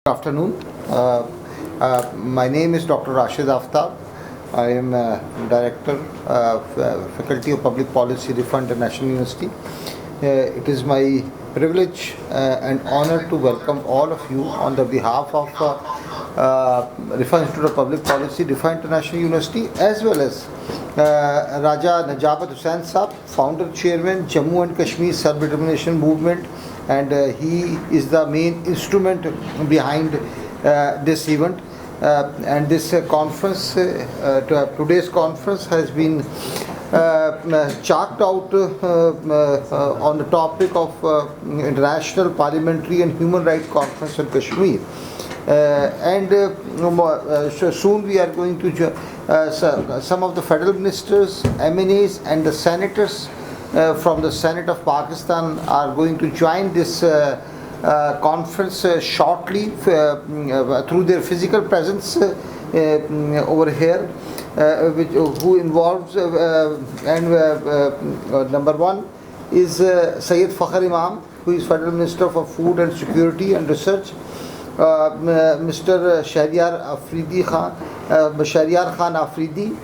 Good afternoon. My name is Dr. Rashid Aftab. I am Director Faculty of Public Policy, Rifa International University. It is my privilege and honor to welcome all of you on the behalf of Rifa Institute of Public Policy, Rifa International University, as well as Raja Najabat Hussain Saab, Founder Chairman, Jammu and Kashmir Self-Determination Movement, and he is the main instrument behind this event. And this conference, today's conference has been chalked out on the topic of International Parliamentary and Human Rights Conference in Kashmir. So soon we are going to some of the federal ministers, MNAs and the senators from the Senate of Pakistan are going to join this conference shortly through their physical presence over here, who involves number one is Syed Fakhr Imam, who is Federal Minister for Food and Security and Research, Mr. Shahryar Khan Afridi,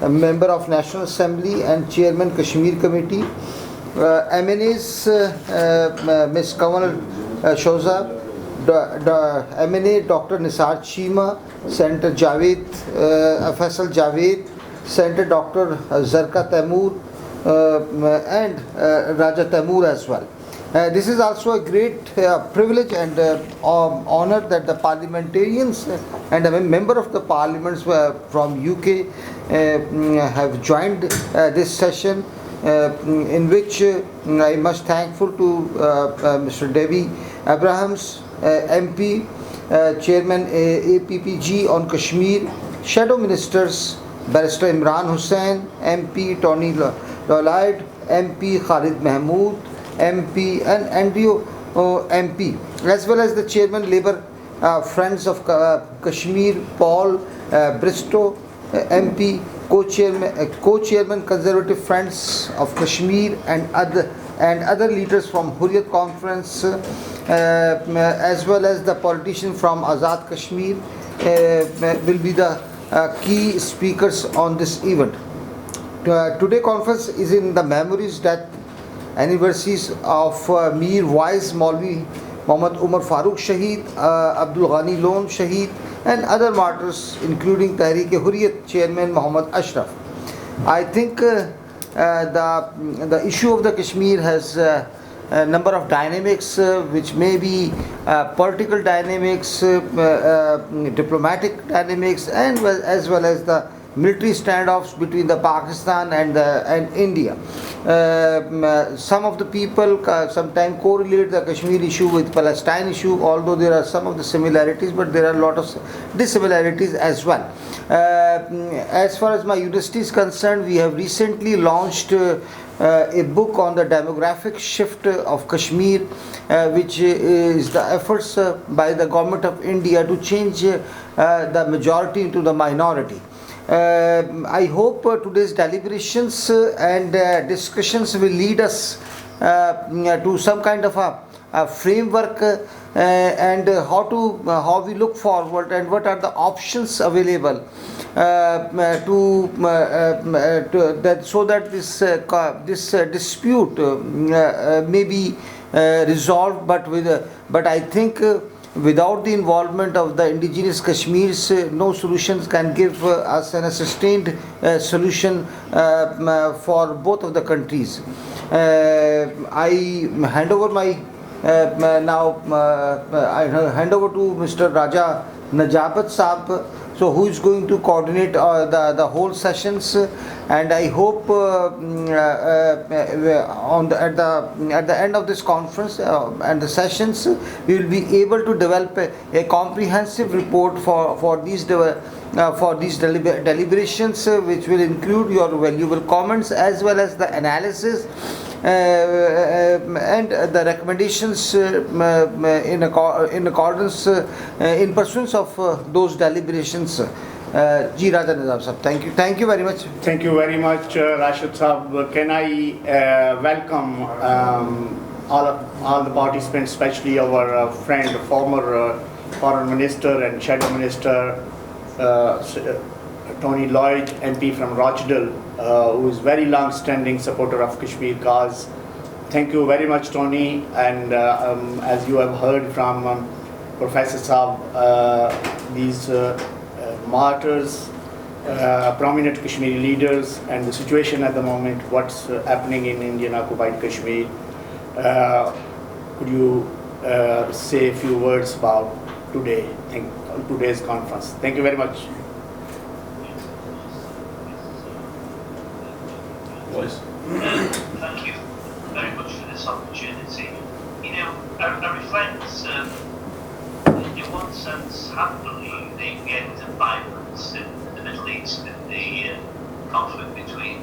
a member of National Assembly and Chairman Kashmir Committee, MNAs Ms. Kamal Shoza, MNA Dr. Nisar Chima, Senator Javed Faisal Javed, Senator Dr. Zarka Taimur, and Raja Taimur as well. This is also a great privilege and honor that the parliamentarians and a member of the parliaments from UK have joined this session, in which I must thankful to Mr. Devi Abrahams, MP, Chairman APPG on Kashmir, Shadow Ministers Barrister Imran Hussain, MP Tony Lloyd, MP Khalid Mahmood, MP and NDO MP, as well as the Chairman Labour Friends of Kashmir, Paul Bristow, MP, Co-Chairman Conservative Friends of Kashmir, and other leaders from Hurriyat Conference, as well as the politician from Azad Kashmir will be the key speakers on this event. Today conference is in the memories death anniversaries of Mir Wais Maulvi Muhammad Umar Farooq Shaheed, Abdul Ghani Lone Shaheed, and other martyrs, including Tehreek-e-Hurriyat Chairman Muhammad Ashraf. I think the issue of the Kashmir has a number of dynamics, which may be political dynamics, diplomatic dynamics, and as well as the military standoffs between the Pakistan and India. Some of the people sometimes correlate the Kashmir issue with Palestine issue, although there are some of the similarities, but there are a lot of dissimilarities as well. As far as my university is concerned, we have recently launched a book on the demographic shift of Kashmir, which is the efforts by the government of India to change the majority into the minority. I hope today's deliberations and discussions will lead us to some kind of a framework and how we look forward and what are the options available so that this dispute may be resolved, but I think without the involvement of the indigenous Kashmirs, no solutions can give us a sustained solution for both of the countries. I hand over to Mr. Raja Najabat Saab, so who is going to coordinate the whole sessions, and I hope at the end of this conference and the sessions we will be able to develop a comprehensive report for these deliberations, which will include your valuable comments as well as the analysis and the recommendations in accordance in pursuance of those deliberations. Ji Raja Nizam Sahab, thank you very much. Thank you very much, Rashid Saab. Can I welcome all the participants, especially our friend, former Foreign Minister and Shadow Minister Tony Lloyd, MP from Rochdale, who is very long-standing supporter of Kashmir cause. Thank you very much, Tony. And as you have heard from Professor Saab, these martyrs, prominent Kashmiri leaders, and the situation at the moment, what's happening in Indian occupied Kashmir. Could you say a few words about today's conference? Thank you very much. Thank you very much for this opportunity. You know, I reflect, in one sense, happily the end of violence in the Middle East and the conflict between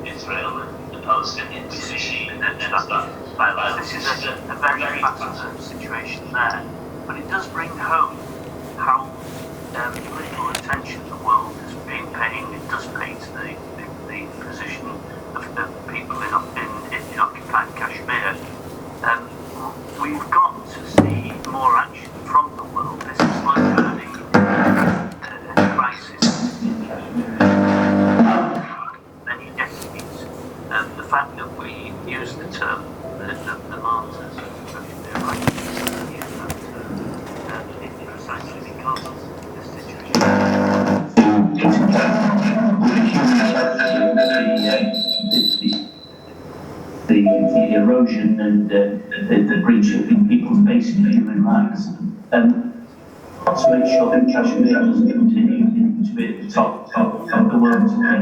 Israel and the Palestinian position and that violence. This is a very bad situation there, but it does bring home how little attention the world has been paying. It does pay to the position of the people in occupied Kashmir. We've got to see more action from the world. This is like a crisis in many decades. The fact that we use the term the martyrs of Kashmir, I think it's precisely because of this situation. The erosion and the breach of people's basic human rights, to make sure that Kashmir doesn't continue to be at the top of the world today.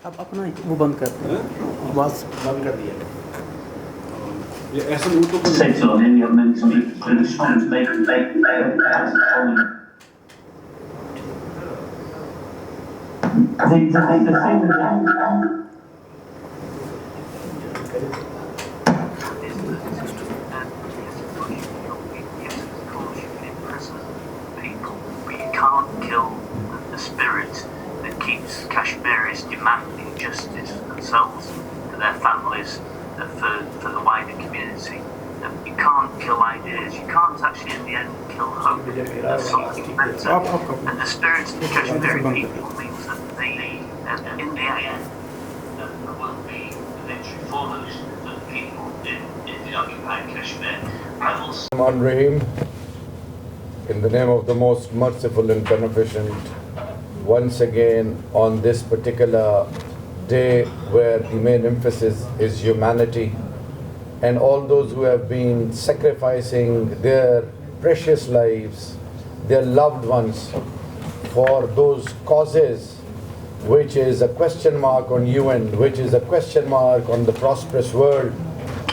अब अपना वो बंद करते हैं आवाज़ बंद कर दिया ये ऐसे मुंह तो Say to any of them to respond to make the thing that can't kill the spirit that keeps Kashmiris demanding justice for themselves, for their families, for the wider community. You can't kill ideas. You can't actually, in the end, kill hope of something better. And the spirit of the Kashmiri people means that in the end, there will be a victory for those people in the occupied Kashmir. Rahim, in the name of the most merciful and beneficent, once again on this particular day where the main emphasis is humanity, and all those who have been sacrificing their precious lives, their loved ones, for those causes, which is a question mark on UN, which is a question mark on the prosperous world,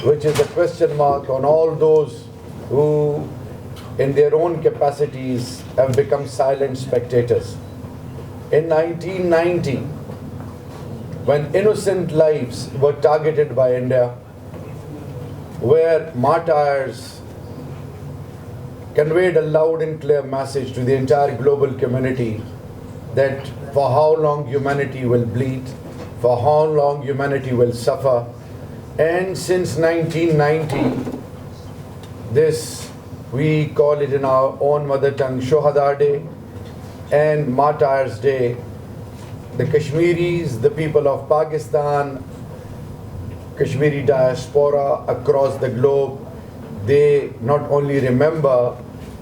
which is a question mark on all those who in their own capacities have become silent spectators. In 1990, when innocent lives were targeted by India, where martyrs conveyed a loud and clear message to the entire global community that for how long humanity will bleed, for how long humanity will suffer. And since 1990, this, we call it in our own mother tongue, Shohada Day and Martyrs Day. The Kashmiris, the people of Pakistan, Kashmiri diaspora across the globe, they not only remember,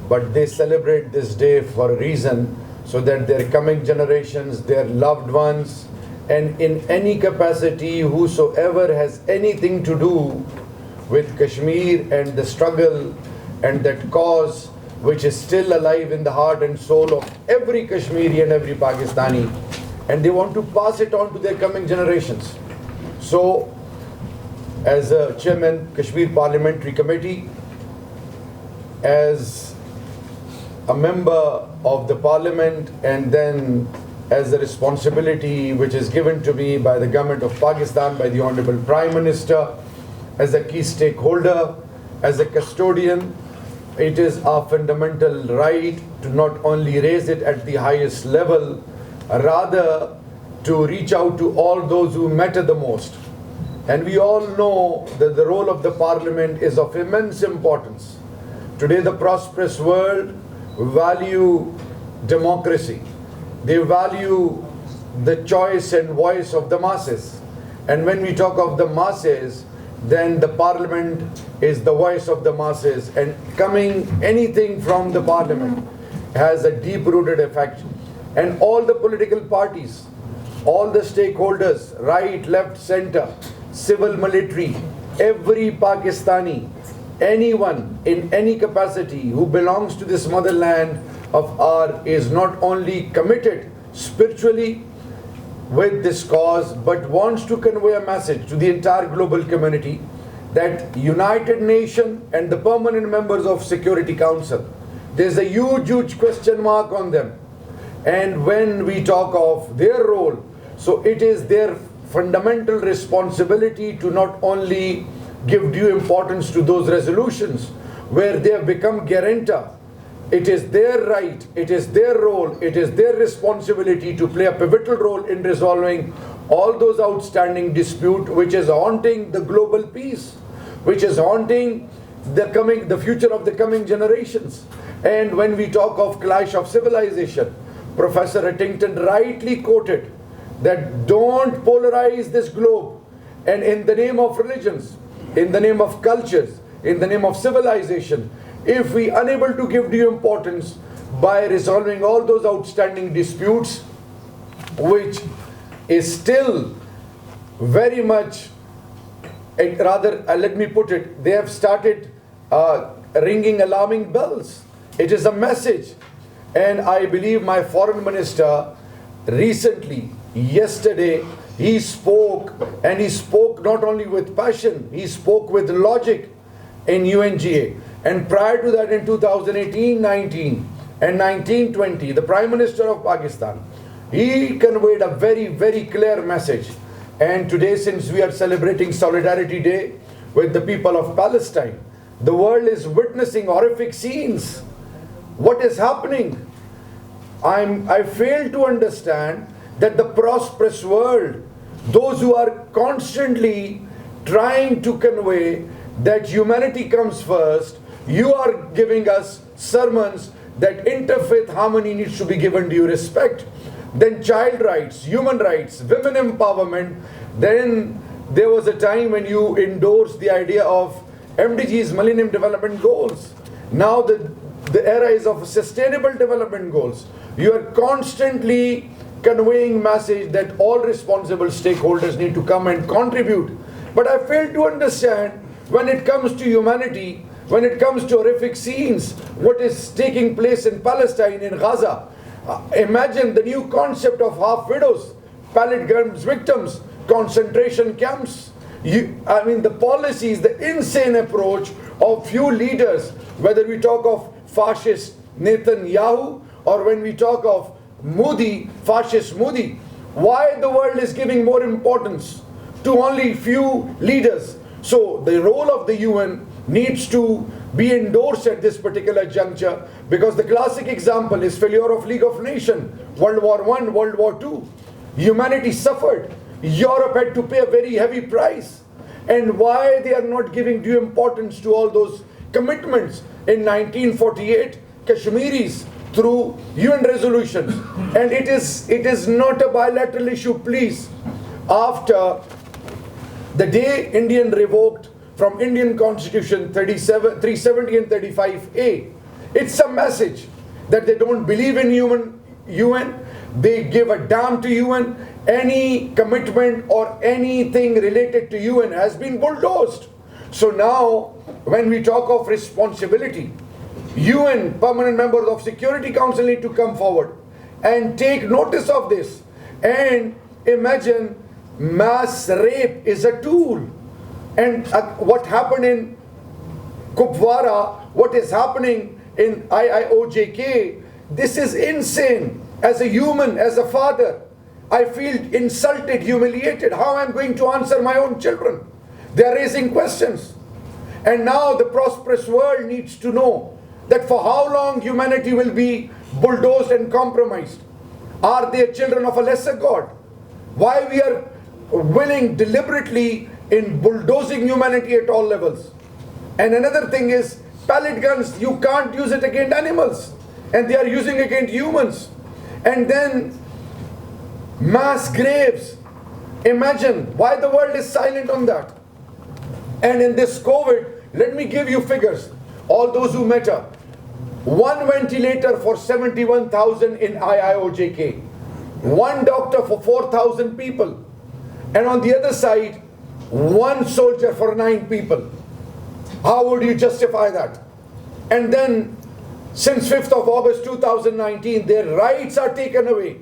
but they celebrate this day for a reason, so that their coming generations, their loved ones, and in any capacity, whosoever has anything to do with Kashmir and the struggle and that cause which is still alive in the heart and soul of every Kashmiri and every Pakistani, and they want to pass it on to their coming generations. So, as a chairman, Kashmir Parliamentary Committee, as a member of the Parliament, and then as a responsibility which is given to me by the government of Pakistan, by the Honorable Prime Minister, as a key stakeholder, as a custodian, it is our fundamental right to not only raise it at the highest level, rather to reach out to all those who matter the most. And we all know that the role of the parliament is of immense importance. Today the prosperous world value democracy. They value the choice and voice of the masses. And when we talk of the masses, then the parliament is the voice of the masses, and coming anything from the parliament has a deep-rooted effect. And all the political parties, all the stakeholders, right, left, center, civil, military, every Pakistani, anyone in any capacity who belongs to this motherland of ours is not only committed spiritually with this cause, but wants to convey a message to the entire global community that United Nations and the permanent members of Security Council, there's a huge question mark on them. And when we talk of their role, so it is their fundamental responsibility to not only give due importance to those resolutions where they have become guarantor. It is their right, it is their role, it is their responsibility to play a pivotal role in resolving all those outstanding disputes which is haunting the global peace, which is haunting the future of the coming generations. And when we talk of clash of civilization, Professor Huntington rightly quoted that don't polarize this globe, and in the name of religions, in the name of cultures, in the name of civilization, if we are unable to give due importance by resolving all those outstanding disputes, which is still very much, rather let me put it, they have started ringing alarming bells. It is a message. And I believe my foreign minister recently, yesterday, he spoke, and he spoke not only with passion, he spoke with logic in UNGA. And prior to that, in 2018-19 and 19-20, the Prime Minister of Pakistan, he conveyed a very clear message. And today, since we are celebrating Solidarity Day with the people of Palestine, the world is witnessing horrific scenes. What is happening? I fail to understand that the prosperous world, those who are constantly trying to convey that humanity comes first, you are giving us sermons that interfaith harmony needs to be given due respect. Then child rights, human rights, women empowerment. Then there was a time when you endorsed the idea of MDG's Millennium Development Goals. Now the era is of sustainable development goals. You are constantly conveying message that all responsible stakeholders need to come and contribute. But I fail to understand when it comes to humanity, when it comes to horrific scenes, what is taking place in Palestine, in Gaza. Imagine the new concept of half widows, pallet guns victims, concentration camps. The policies, the insane approach of few leaders, whether we talk of fascist Netanyahu or when we talk of Modi, fascist Modi. Why the world is giving more importance to only few leaders? So the role of the UN needs to be endorsed at this particular juncture, because the classic example is failure of League of Nations, World War I, World War II. Humanity suffered. Europe had to pay a very heavy price. And why they are not giving due importance to all those commitments? In 1948, Kashmiris through UN resolutions. And it is not a bilateral issue, please. After the day Indian revoked from Indian Constitution 370 and 35A, it's a message that they don't believe in UN, they give a damn to UN. Any commitment or anything related to UN has been bulldozed. So now, when we talk of responsibility, UN permanent members of Security Council need to come forward and take notice of this. And imagine mass rape is a tool. And what happened in Kupwara, what is happening in IIOJK, this is insane. As a human, as a father, I feel insulted, humiliated. How am I going to answer my own children? They are raising questions. And now the prosperous world needs to know that for how long humanity will be bulldozed and compromised. Are they children of a lesser God? Why we are willing deliberately in bulldozing humanity at all levels. And another thing is, pellet guns, you can't use it against animals, and they are using against humans. And then mass graves. Imagine why the world is silent on that. And in this COVID, let me give you figures, all those who matter. One ventilator for 71,000 in IIOJK. One doctor for 4,000 people. And on the other side, one soldier for 9 people. How would you justify that? And then, since 5th of August 2019, their rights are taken away.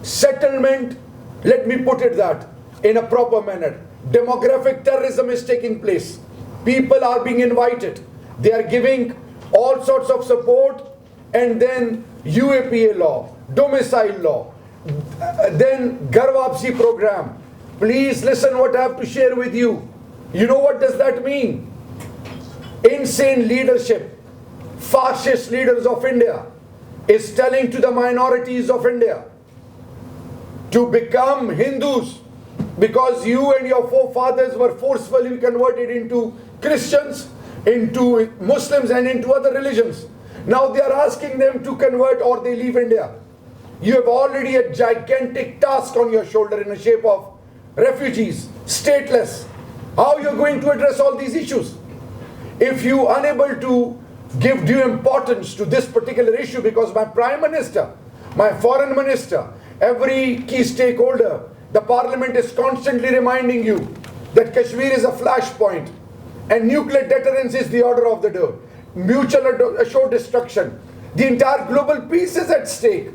Settlement, let me put it that, in a proper manner. Demographic terrorism is taking place. People are being invited. They are giving all sorts of support, and then UAPA law, domicile law, then Garvapsi program. Please listen what I have to share with you. You know what does that mean? Insane leadership, fascist leaders of India is telling to the minorities of India to become Hindus because you and your forefathers were forcefully converted into Christians, into Muslims and into other religions. Now they are asking them to convert or they leave India. You have already a gigantic task on your shoulder in the shape of refugees, stateless. How you are going to address all these issues? If you are unable to give due importance to this particular issue, because my Prime Minister, my Foreign Minister, every key stakeholder, the Parliament is constantly reminding you that Kashmir is a flashpoint and nuclear deterrence is the order of the day. Mutual assured destruction. The entire global peace is at stake.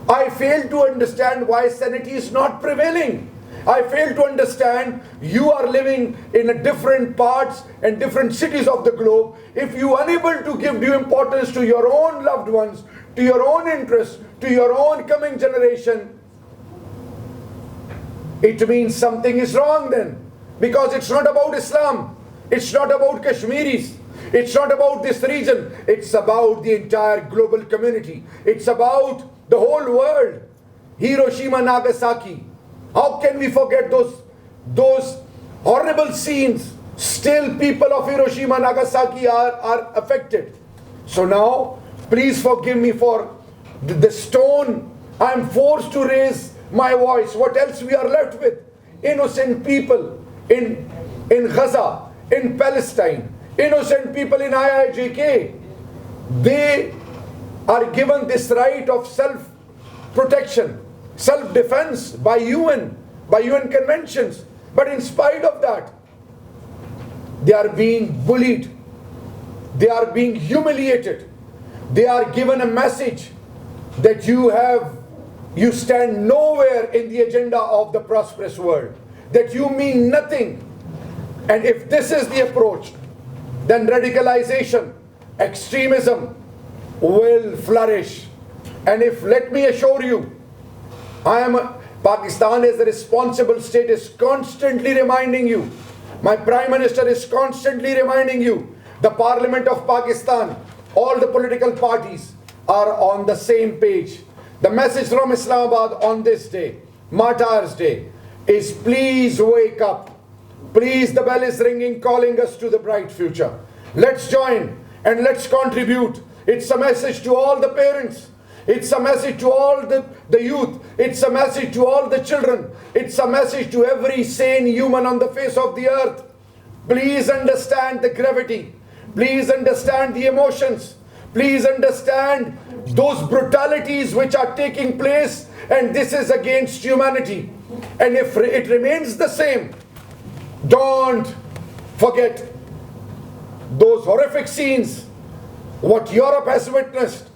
I fail to understand why sanity is not prevailing. I fail to understand you are living in a different parts and different cities of the globe. If you are unable to give due importance to your own loved ones, to your own interests, to your own coming generation, it means something is wrong then. Because it's not about Islam. It's not about Kashmiris. It's not about this region. It's about the entire global community. It's about the whole world. Hiroshima, Nagasaki. How can we forget those horrible scenes? Still people of Hiroshima, Nagasaki are affected. So now, please forgive me for the stone. I am forced to raise my voice. What else we are left with? Innocent people in Gaza, in Palestine, innocent people in IIJK. They are given this right of self-protection, self-defense by UN conventions. But in spite of that, they are being bullied. They are being humiliated. They are given a message that you stand nowhere in the agenda of the prosperous world, that you mean nothing. And if this is the approach, then radicalization, extremism will flourish. And if, let me assure you, Pakistan as a responsible state is constantly reminding you, my Prime Minister is constantly reminding you, the Parliament of Pakistan, all the political parties are on the same page. The message from Islamabad on this day, Martyrs' Day, is please wake up. Please, the bell is ringing, calling us to the bright future. Let's join and let's contribute. It's a message to all the parents. It's a message to all the youth. It's a message to all the children. It's a message to every sane human on the face of the earth. Please understand the gravity. Please understand the emotions. Please understand those brutalities which are taking place, and this is against humanity. And if it remains the same, don't forget those horrific scenes, what Europe has witnessed.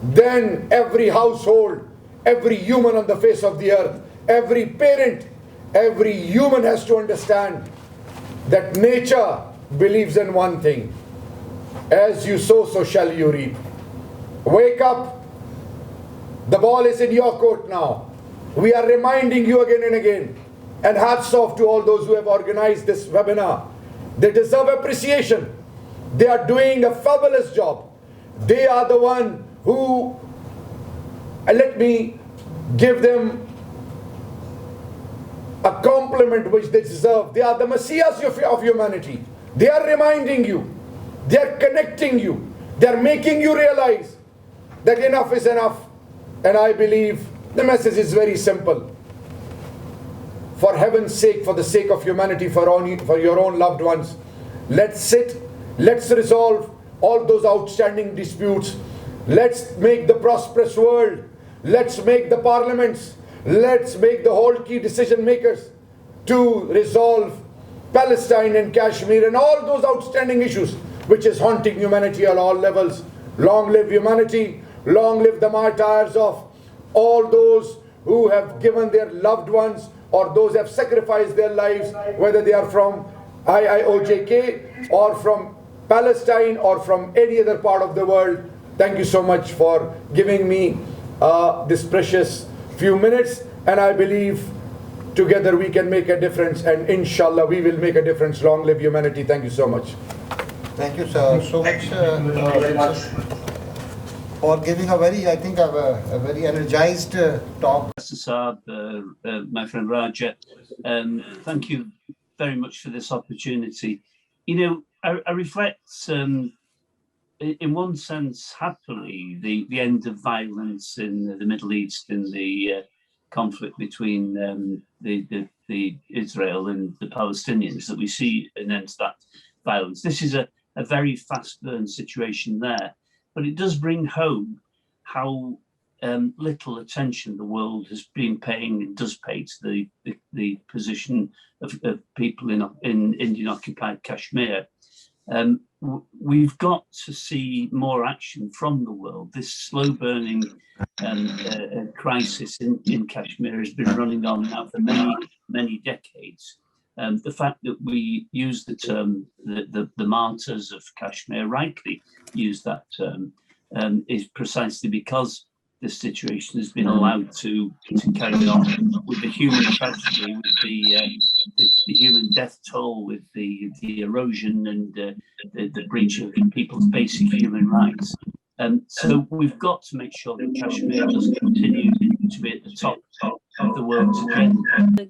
Then every household, every human on the face of the earth, every parent, every human has to understand that nature believes in one thing: as you sow, so shall you reap. Wake up. The ball is in your court now. We are reminding you again and again. And hats off to all those who have organized this webinar. They deserve appreciation. They are doing a fabulous job. They are the one who, let me give them a compliment which they deserve. They are the messiahs of humanity. They are reminding you, they are connecting you, they are making you realize that enough is enough. And I believe the message is very simple. For heaven's sake, for the sake of humanity, for your own loved ones, let's sit, let's resolve all those outstanding disputes. Let's make the prosperous world. Let's make the parliaments. Let's make the whole key decision makers to resolve Palestine and Kashmir and all those outstanding issues which is haunting humanity on all levels. Long live humanity. Long live the martyrs of all those who have given their loved ones or those who have sacrificed their lives, whether they are from IIOJK or from Palestine or from any other part of the world. Thank you so much for giving me this precious few minutes, and I believe together we can make a difference, and inshallah we will make a difference. Long live humanity. Thank you so much. Thank you so much for giving a very, I think, a very energized talk. Professor Saab, my friend Raja, thank you very much for this opportunity. You know, I reflect, in one sense, happily, the end of violence in the Middle East, in the conflict between the Israel and the Palestinians, that we see an end to that violence. This is a very fast burn situation there, but it does bring home how little attention the world has been paying and does pay to the position of people in Indian occupied Kashmir. We've got to see more action from the world. This slow burning crisis in Kashmir has been running on now for many decades. The fact that we use the term the martyrs of Kashmir, rightly use that term, is precisely because this situation has been allowed to carry on with the human tragedy, with the human death toll, with the erosion and the breach of people's basic human rights. So we've got to make sure that Kashmir does continue to be at the top of the world's agenda.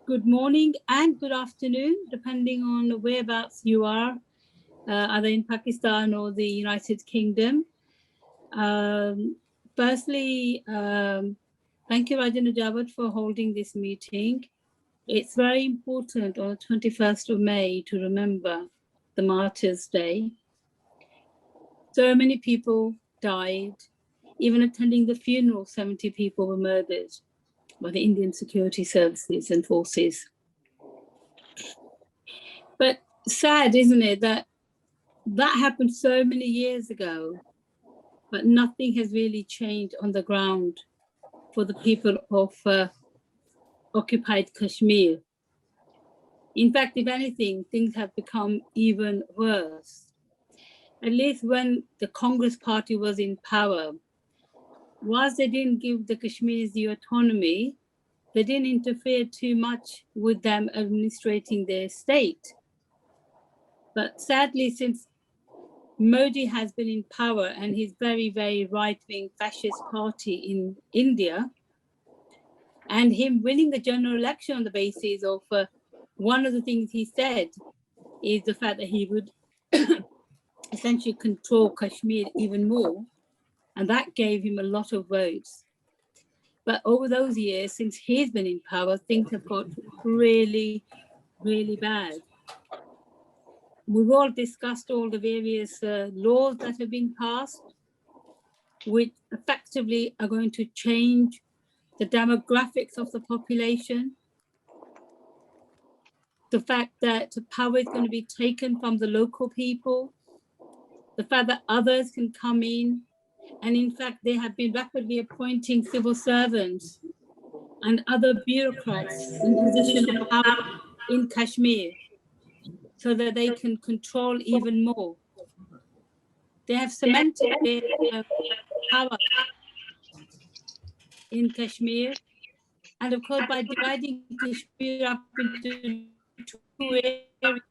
Good morning and good afternoon, depending on whereabouts you are, either in Pakistan or the United Kingdom. Firstly, thank you, Raja Najawat, for holding this meeting. It's very important on the 21st of May to remember the Martyrs' Day. So many people died. Even attending the funeral, 70 people were murdered by the Indian security services and forces. But sad, isn't it, that happened so many years ago, but nothing has really changed on the ground for the people of occupied Kashmir. In fact, if anything, things have become even worse. At least when the Congress party was in power, whilst they didn't give the Kashmiris the autonomy, they didn't interfere too much with them administrating their state. But sadly, since Modi has been in power and his very, very right-wing fascist party in India, and him winning the general election on the basis of one of the things he said is the fact that he would essentially control Kashmir even more, and that gave him a lot of votes. But over those years, since he's been in power, things have got really, really bad. We've all discussed all the various laws that have been passed, which effectively are going to change the demographics of the population. The fact that power is going to be taken from the local people. The fact that others can come in. And in fact, they have been rapidly appointing civil servants and other bureaucrats in positions of power in Kashmir, so that they can control even more. They have cemented their power in Kashmir. And of course, by dividing Kashmir up into two areas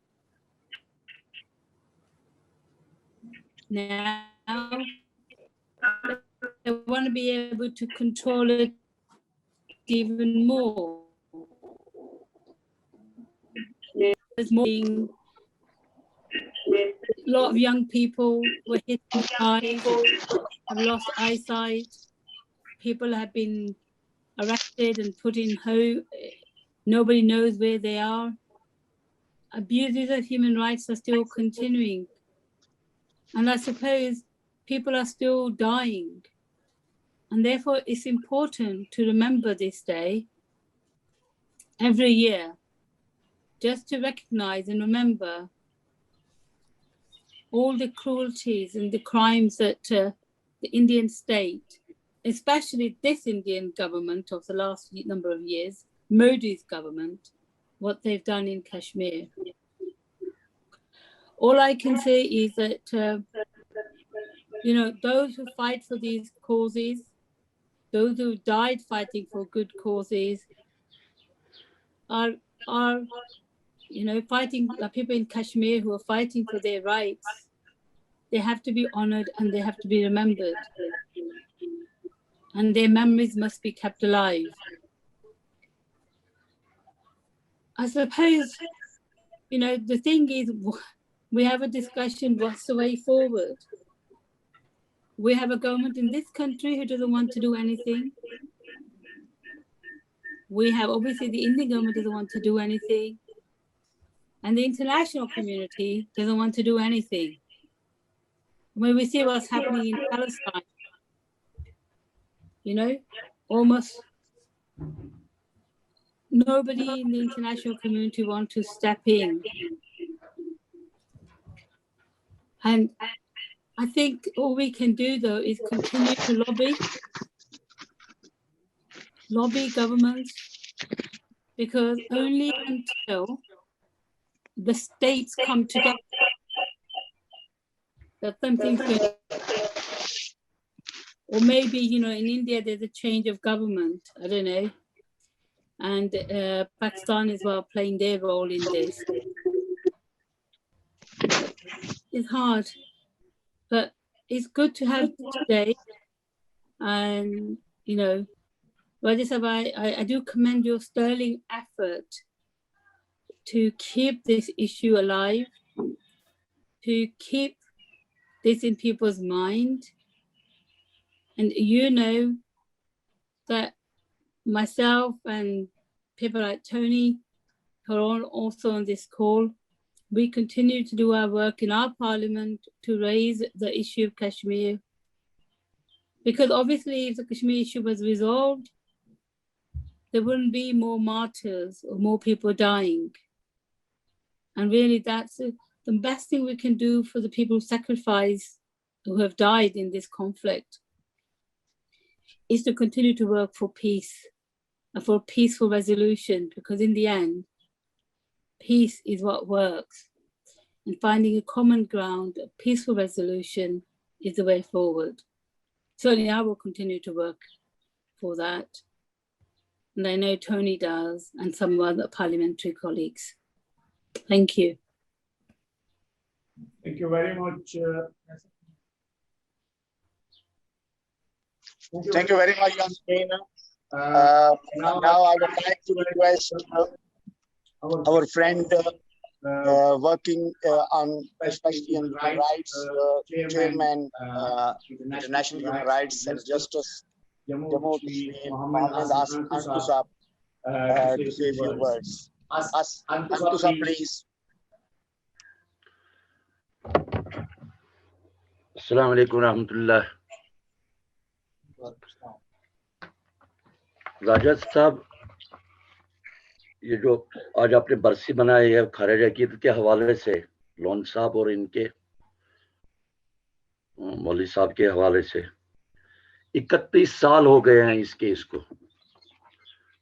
now, they want to be able to control it even more. there's more. A lot of young people were hit in the eyes, have lost eyesight. People have been arrested and put in home. Nobody knows where they are. Abuses of human rights are still continuing. And I suppose people are still dying. And therefore, it's important to remember this day every year, just to recognize and remember all the cruelties and the crimes that the Indian state, especially this Indian government of the last number of years, Modi's government, what they've done in Kashmir. All I can say is that, those who fight for these causes, those who died fighting for good causes, are fighting, people in Kashmir who are fighting for their rights. They have to be honored and they have to be remembered. And their memories must be kept alive. I suppose, the thing is, we have a discussion, what's the way forward? We have a government in this country who doesn't want to do anything. We have, obviously, the Indian government doesn't want to do anything. And the international community doesn't want to do anything. When we see what's happening in Palestine, almost nobody in the international community wants to step in. And I think all we can do, though, is continue to lobby governments, because only until the states come together that something's going to, or maybe, in India, there's a change of government, I don't know, and Pakistan as well playing their role in this. It's hard, but it's good to have today. And, Rajasabha, I do commend your sterling effort to keep this issue alive, to keep this in people's mind. And that myself and people like Tony, who are all also on this call, we continue to do our work in our parliament to raise the issue of Kashmir. Because obviously if the Kashmir issue was resolved, there wouldn't be more martyrs or more people dying. And really that's the best thing we can do for the people who have died in this conflict, is to continue to work for peace and for a peaceful resolution, because in the end, peace is what works. And finding a common ground, a peaceful resolution, is the way forward. Certainly I will continue to work for that. And I know Tony does, and some other parliamentary colleagues. Thank you. Thank you very much. Thank you very much, Yasmin. Now I would like to request our friend working on especially on human rights, chairman, International Human Rights and Justice, Jammu Kashmir, Mohammed Antu Sahab, to say a few words. Antu Sahab, please. Assalamu alaikum warahmatullah. राजा साहब, ये जो आज आपने बरसी बनाई है खारिज अकीदत के हवाले से, लोन साहब और इनके मौलवी साहब के हवाले से, 31 साल हो गए हैं इस केस को।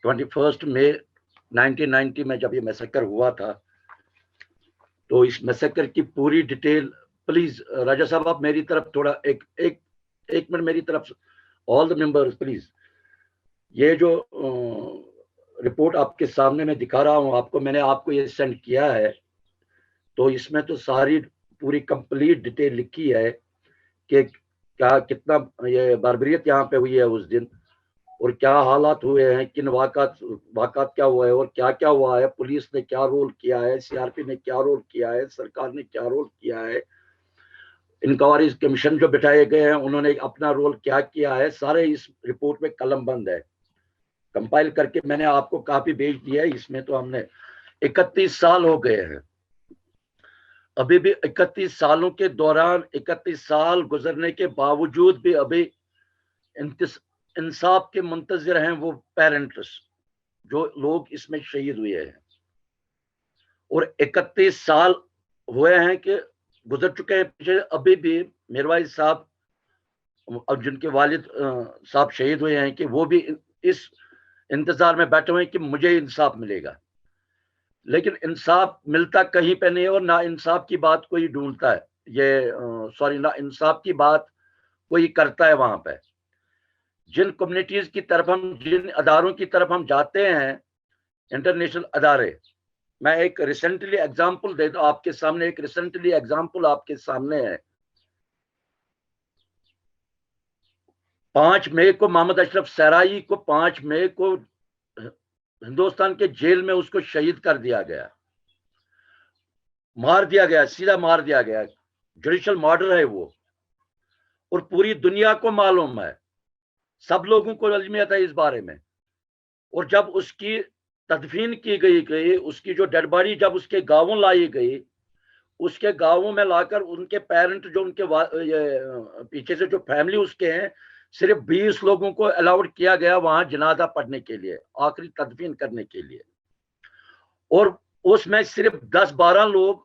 21 मई 1990 में जब ये मैसेकर हुआ था, तो इस मैसेकर की पूरी डिटेल, प्लीज राजा साहब आप मेरी तरफ थोड़ा एक मिनट मेरी तरफ, ऑल द मेंबर्स प्लीज, ये जो रिपोर्ट आपके सामने मैं दिखा रहा हूँ आपको, मैंने आपको ये सेंड किया है, तो इसमें तो सारी पूरी कंप्लीट डिटेल लिखी है कि क्या कितना ये बारबरियत यहाँ पे हुई है उस दिन, اور کیا حالات ہوئے ہیں, کن واقعات کیا ہوا ہے اور کیا کیا ہوا ہے, پولیس نے کیا رول کیا ہے, سی آر پی نے کیا رول کیا ہے, سرکار نے کیا رول کیا ہے, انکوائری کمیشن جو بٹھائے گئے ہیں انہوں نے اپنا رول کیا کیا ہے, سارے اس رپورٹ میں قلم بند ہے. کمپائل کر کے میں نے آپ کو کاپی بھیج دیا ہے. اس میں تو ہم نے 31 سال ہو گئے ہیں, ابھی بھی 31 سالوں کے دوران 31 سال گزرنے کے باوجود بھی ابھی انصاف کے منتظر ہیں وہ پیرنٹس جو لوگ اس میں شہید ہوئے ہیں. اور 31 سال ہوئے ہیں کہ گزر چکے ہیں پیچھے, ابھی بھی میروائز صاحب اور جن کے والد صاحب شہید ہوئے ہیں کہ وہ بھی اس انتظار میں بیٹھے ہوئے ہیں کہ مجھے انصاف ملے گا. لیکن انصاف ملتا کہیں پہ نہیں, اور نہ انصاف کی بات کوئی ڈھونڈتا ہے, نہ انصاف کی بات کوئی کرتا ہے وہاں پہ. جن کمیونٹیز کی طرف جن اداروں کی طرف ہم جاتے ہیں, انٹرنیشنل ادارے, میں ایک ریسنٹلی ایگزامپل دے دوں آپ کے سامنے, ایک ریسنٹلی ایگزامپل آپ کے سامنے ہے. 5 مئی کو محمد اشرف سرائی کو 5 مئی کو ہندوستان کے جیل میں اس کو شہید کر دیا گیا, مار دیا گیا, سیدھا مار دیا گیا. جوڈیشل مرڈر ہے وہ, اور پوری دنیا کو معلوم ہے, سب لوگوں کو علمیت ہے اس بارے میں. اور جب اس کی تدفین کی گئی اس کی جو ڈیڈ باڈی جب اس کے گاؤں لائی گئی, اس کے گاؤں میں لا کر ان کے پیرنٹ جو ان کے پیچھے سے جو فیملی اس کے ہیں, صرف 20 لوگوں کو الاؤڈ کیا گیا وہاں جنازہ پڑھنے کے لیے, آخری تدفین کرنے کے لیے. اور اس میں صرف 10-12 لوگ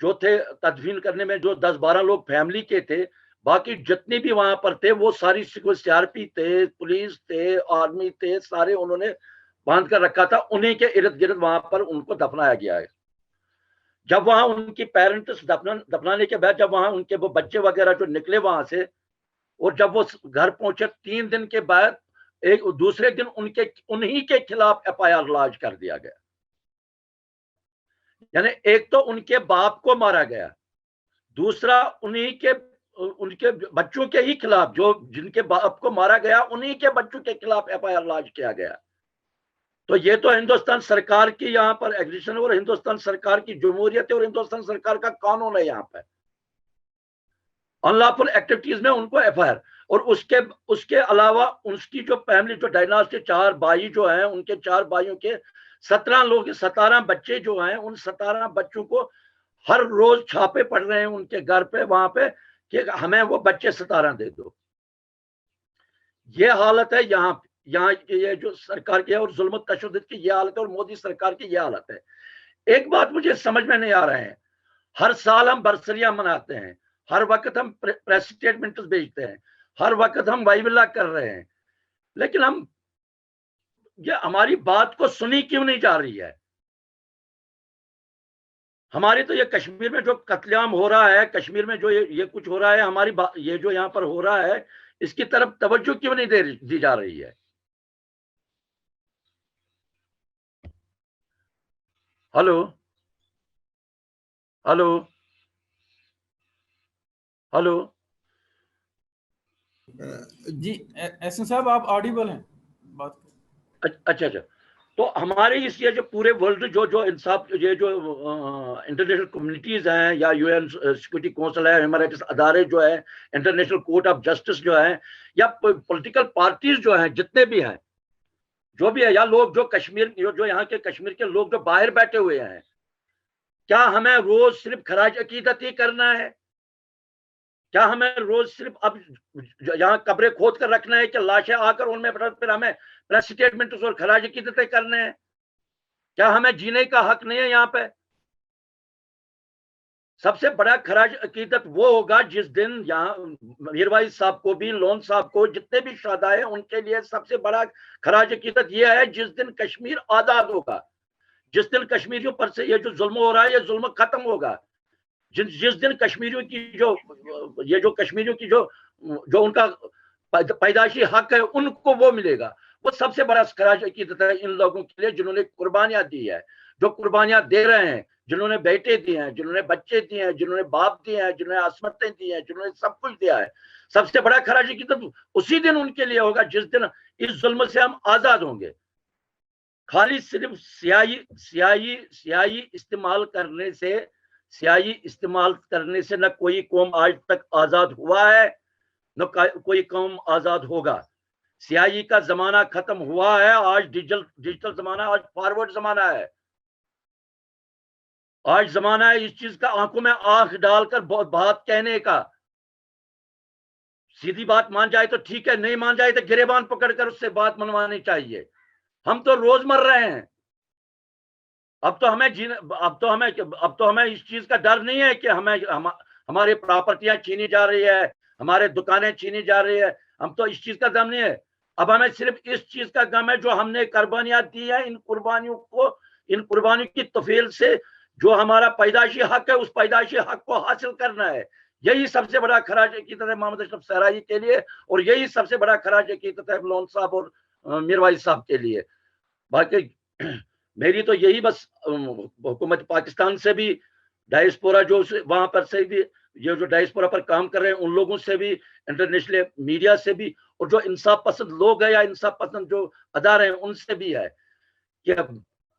جو تھے تدفین کرنے میں, جو 10-12 لوگ فیملی کے تھے, باقی جتنے بھی وہاں پر تھے وہ ساری سی آر پی تھے, پولیس تھے, آرمی تھے, سارے انہوں نے باندھ کر رکھا تھا. انہیں کے ارد گرد وہاں پر ان کو دفنایا گیا ہے. جب وہاں ان کی پیرنٹس دفنانے کے بعد جب وہاں ان کے وہ بچے وغیرہ جو نکلے وہاں سے, اور جب وہ گھر پہنچے 3 دن کے بعد, ایک دوسرے دن انہی کے خلاف ایف آئی آر لانچ کر دیا گیا. یعنی ایک تو ان کے باپ کو مارا گیا, دوسرا ان کے بچوں کے ہی خلاف, جو جن کے باپ کو مارا گیا انہی کے بچوں کے خلاف ایف آئی آر لانچ کیا گیا. تو یہ تو ہندوستان سرکار کی یہاں پر ایگزیشن, اور ہندوستان سرکار کی جمہوریت ہے, اور ہندوستان سرکار کا قانون ہے یہاں پہ. ان لافل ایکٹیویٹیز میں ان کو ایف آئی آر, اور اس کے علاوہ اس کی جو فیملی جو ڈائناسٹی 4 بھائی جو ہیں, ان کے 4 بھائیوں کے 17 بچے جو ہیں, ان 17 بچوں کو ہر روز چھاپے پڑ رہے ہیں ان کے گھر پہ وہاں پہ کہ ہمیں وہ بچے 17 دے دو. یہ حالت ہے یہاں یہ جو سرکار کی ہے, اور ظلم و تشدد کی یہ حالت ہے, اور مودی سرکار کی یہ حالت ہے. ایک بات مجھے سمجھ میں نہیں آ رہے ہیں, ہر سال ہم برسریاں مناتے ہیں, ہر وقت ہم پریس اسٹیٹمنٹ بھیجتے ہیں, ہر وقت ہم وائبلا کر رہے ہیں, لیکن یہ ہماری بات کو سنی کیوں نہیں جا رہی ہے. ہماری تو یہ کشمیر میں جو قتل عام ہو رہا ہے, کشمیر میں جو یہ کچھ ہو رہا ہے, ہماری یہ جو یہاں پر ہو رہا ہے, اس کی طرف توجہ کیوں نہیں دی جا رہی ہے. ہلو ہلو ہلو جی احسن صاحب آپ آڈیبل ہیں بات. اچھا, تو ہمارے یہ جو پورے ورلڈ جو انصاف, یہ جو انٹرنیشنل کمیونٹیز ہیں, یا یو این سیکورٹی کونسل ہے, ہیومن رائٹس ادارے جو ہے, انٹرنیشنل کورٹ آف جسٹس جو ہے, یا پولیٹیکل پارٹیز جو ہیں, جتنے بھی ہیں, جو بھی ہے, یا لوگ جو کشمیر جو یہاں کے کشمیر کے لوگ جو باہر بیٹھے ہوئے ہیں, کیا ہمیں روز صرف خراج عقیدت ہی کرنا ہے؟ کیا ہمیں روز صرف اب یہاں قبریں کھود کر رکھنا ہے کہ لاشیں آ کر ان میں پھر ہمیں پریس اسٹیٹمنٹ اور خراج عقیدتیں کرنے ہیں؟ کیا ہمیں جینے کا حق نہیں ہے یہاں پہ؟ سب سے بڑا خراج عقیدت وہ ہوگا جس دن یہاں میروائز صاحب کو بھی, لون صاحب کو, جتنے بھی شہداء ہیں ان کے لیے سب سے بڑا خراج عقیدت یہ ہے جس دن کشمیر آزاد ہوگا, جس دن کشمیریوں پر سے یہ جو ظلم ہو رہا ہے یہ ظلم ختم ہوگا, جس دن کشمیریوں کی کشمیریوں کی جو ان کا پیدائشی حق ہے ان کو وہ ملے گا. وہ سب سے بڑا خراج عقیدت ہے ان لوگوں کے لیے جنہوں نے قربانیاں دی ہے, جو قربانیاں دے رہے ہیں, जिन्होंने बेटे दिए हैं, जिन्होंने बच्चे दिए हैं, जिन्होंने बाप दिए हैं, जिन्होंने असमतें दी हैं, जिन्होंने सब कुछ दिया है, सबसे बड़ा खराज की तो उसी दिन उनके लिए होगा जिस दिन इस जुल्म से हम आजाद होंगे। खाली सिर्फ स्याही इस्तेमाल करने से न कोई कौम आज तक आजाद हुआ है, न कोई कौम आजाद होगा। स्याही का जमाना खत्म हुआ है, आज डिजिटल जमाना, आज फॉरवर्ड जमाना है। आज जमाना है इस चीज का आंखों में आंख डालकर बात कहने का। सीधी बात मान जाए तो ठीक है, नहीं मान जाए तो गिरेबान पकड़कर उससे बात मनवानी चाहिए। हम तो रोज मर रहे हैं। अब तो हमें इस चीज का डर नहीं है कि हमारी प्रॉपर्टियां छीनी जा रही है, हमारे दुकानें छीनी जा रही है। हम तो इस चीज का गम नहीं है। अब हमें सिर्फ इस चीज का गम है जो हमने कुर्बानियां दी है, इन कुर्बानियों की तफील से जो हमारा पैदाइशी हक है, उस पैदाइशी हक को हासिल करना है। यही सबसे बड़ा खराज अकीदत है मोहम्मद अशरफ सहराई के लिए, और यही सबसे बड़ा खराज अकीदत है लोन साहब और मीरवाइज साहब के लिए। बाकी मेरी तो यही बस हुकूमत पाकिस्तान से भी, डायस्पोरा जो वहां पर से भी, ये जो डायस्पोरा पर काम कर रहे हैं उन लोगों से भी, इंटरनेशनल मीडिया से भी, और जो इंसाफ पसंद लोग हैं या इंसाफ पसंद जो अदारे हैं उनसे भी है कि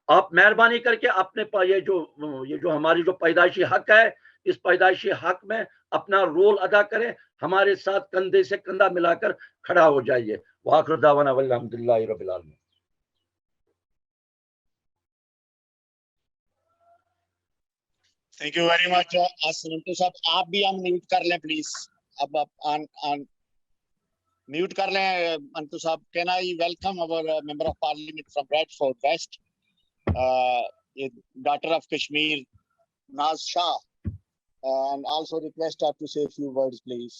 आप मेहरबानी करके अपने ये जो हमारी जो पैदाइशी हक है, इस पैदाइशी हक में अपना रोल अदा करें, हमारे साथ कंधे से कंधा मिलाकर खड़ा हो जाइए। वाखिर दावाना अल्हम्दुलिल्लाहि रब्बिल आलमीन। थैंक यू वेरी मच असनंतु साहब। आप भी अनम्यूट कर लें प्लीज। अब आप म्यूट कर लें अंतु साहब। Can I welcome our member of parliament from Bradford West, daughter of Kashmir, Naz Shah, and also request her to say a few words, please.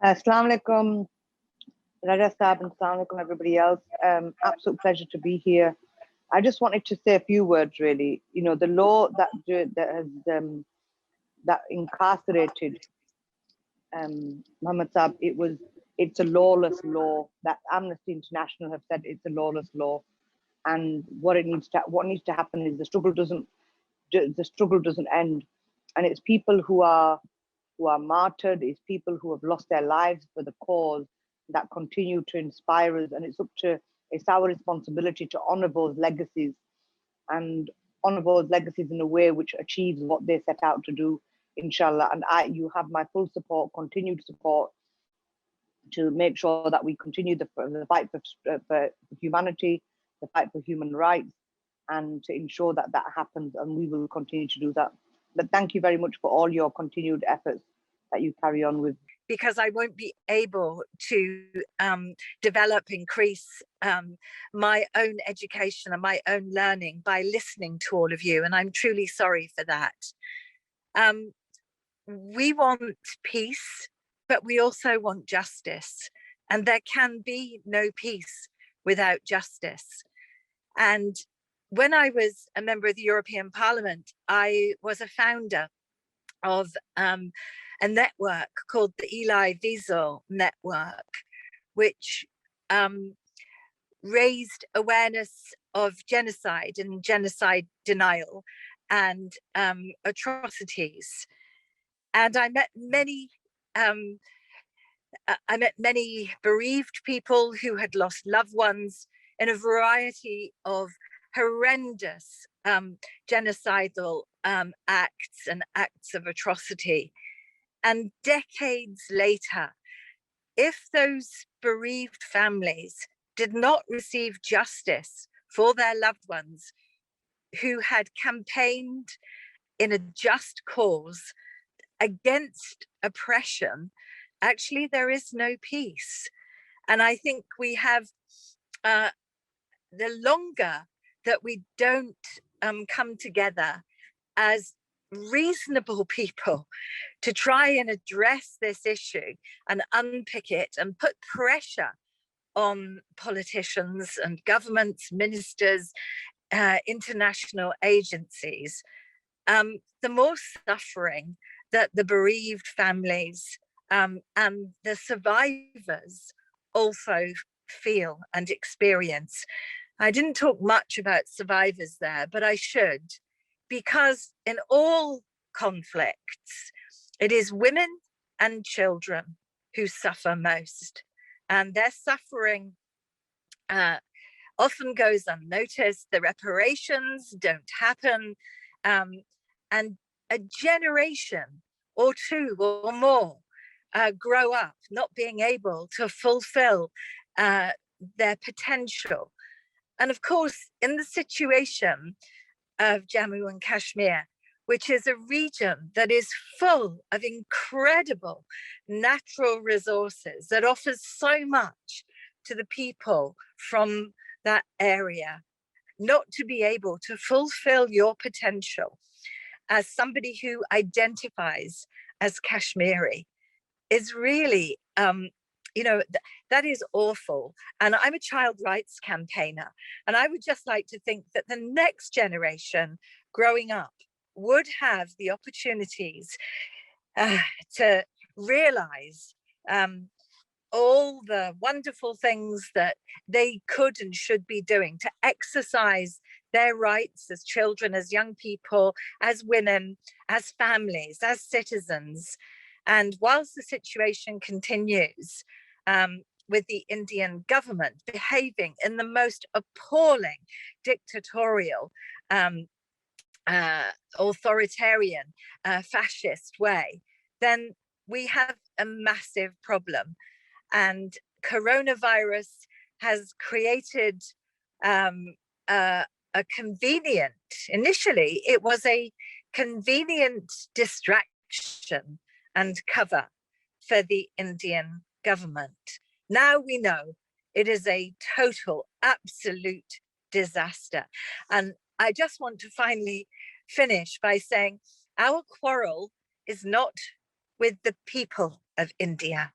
Assalamu alaikum, Raja Saab, and assalamu alaikum everybody else. Absolute pleasure to be here. I just wanted to say a few words, really. You know, the law that has that incarcerated Muhammad Saab, it's a lawless law. That Amnesty International have said it's a lawless law. And what needs to happen is the struggle doesn't end, and it's people who are martyred, it's people who have lost their lives for the cause that continue to inspire us, and it's our responsibility to honor those legacies and honor those legacies in a way which achieves what they set out to do, inshallah. And you have my full support, continued support, to make sure that we continue the fight for humanity, the fight for human rights, and to ensure that that happens, and we will continue to do that. But thank you very much for all your continued efforts that you carry on with. Because I won't be able to increase my own education and my own learning by listening to all of you, and I'm truly sorry for that. We want peace, but we also want justice, and there can be no peace without justice. And when I was a member of the European Parliament, I was a founder of a network called the Elie Wiesel Network, which raised awareness of genocide and genocide denial and atrocities. And I met many bereaved people who had lost loved ones in a variety of horrendous genocidal acts and acts of atrocity. And decades later, if those bereaved families did not receive justice for their loved ones who had campaigned in a just cause against oppression, actually there is no peace. And I think we have the longer that we don't come together as reasonable people to try and address this issue and unpick it and put pressure on politicians and governments, ministers, international agencies, the more suffering that the bereaved families and the survivors also feel and experience. I didn't talk much about survivors there, but I should. because in all conflicts, it is women and children who suffer most, and their suffering often goes unnoticed. The reparations don't happen, and a generation or two or more grow up not being able to fulfill their potential. And of course, in the situation of Jammu and Kashmir, which is a region that is full of incredible natural resources, that offers so much to the people from that area, not to be able to fulfill your potential as somebody who identifies as Kashmiri is really, that is awful. And I'm a child rights campaigner, and I would just like to think that the next generation growing up would have the opportunities to realize all the wonderful things that they could and should be doing to exercise their rights as children, as young people, as women, as families, as citizens. And whilst the situation continues with the Indian government behaving in the most appalling dictatorial, authoritarian, fascist way, then we have a massive problem. And coronavirus has created a convenient, initially it was a convenient distraction and cover for the Indian government. Now we know it is a total, absolute disaster. And I just want to finally finish by saying our quarrel is not with the people of India.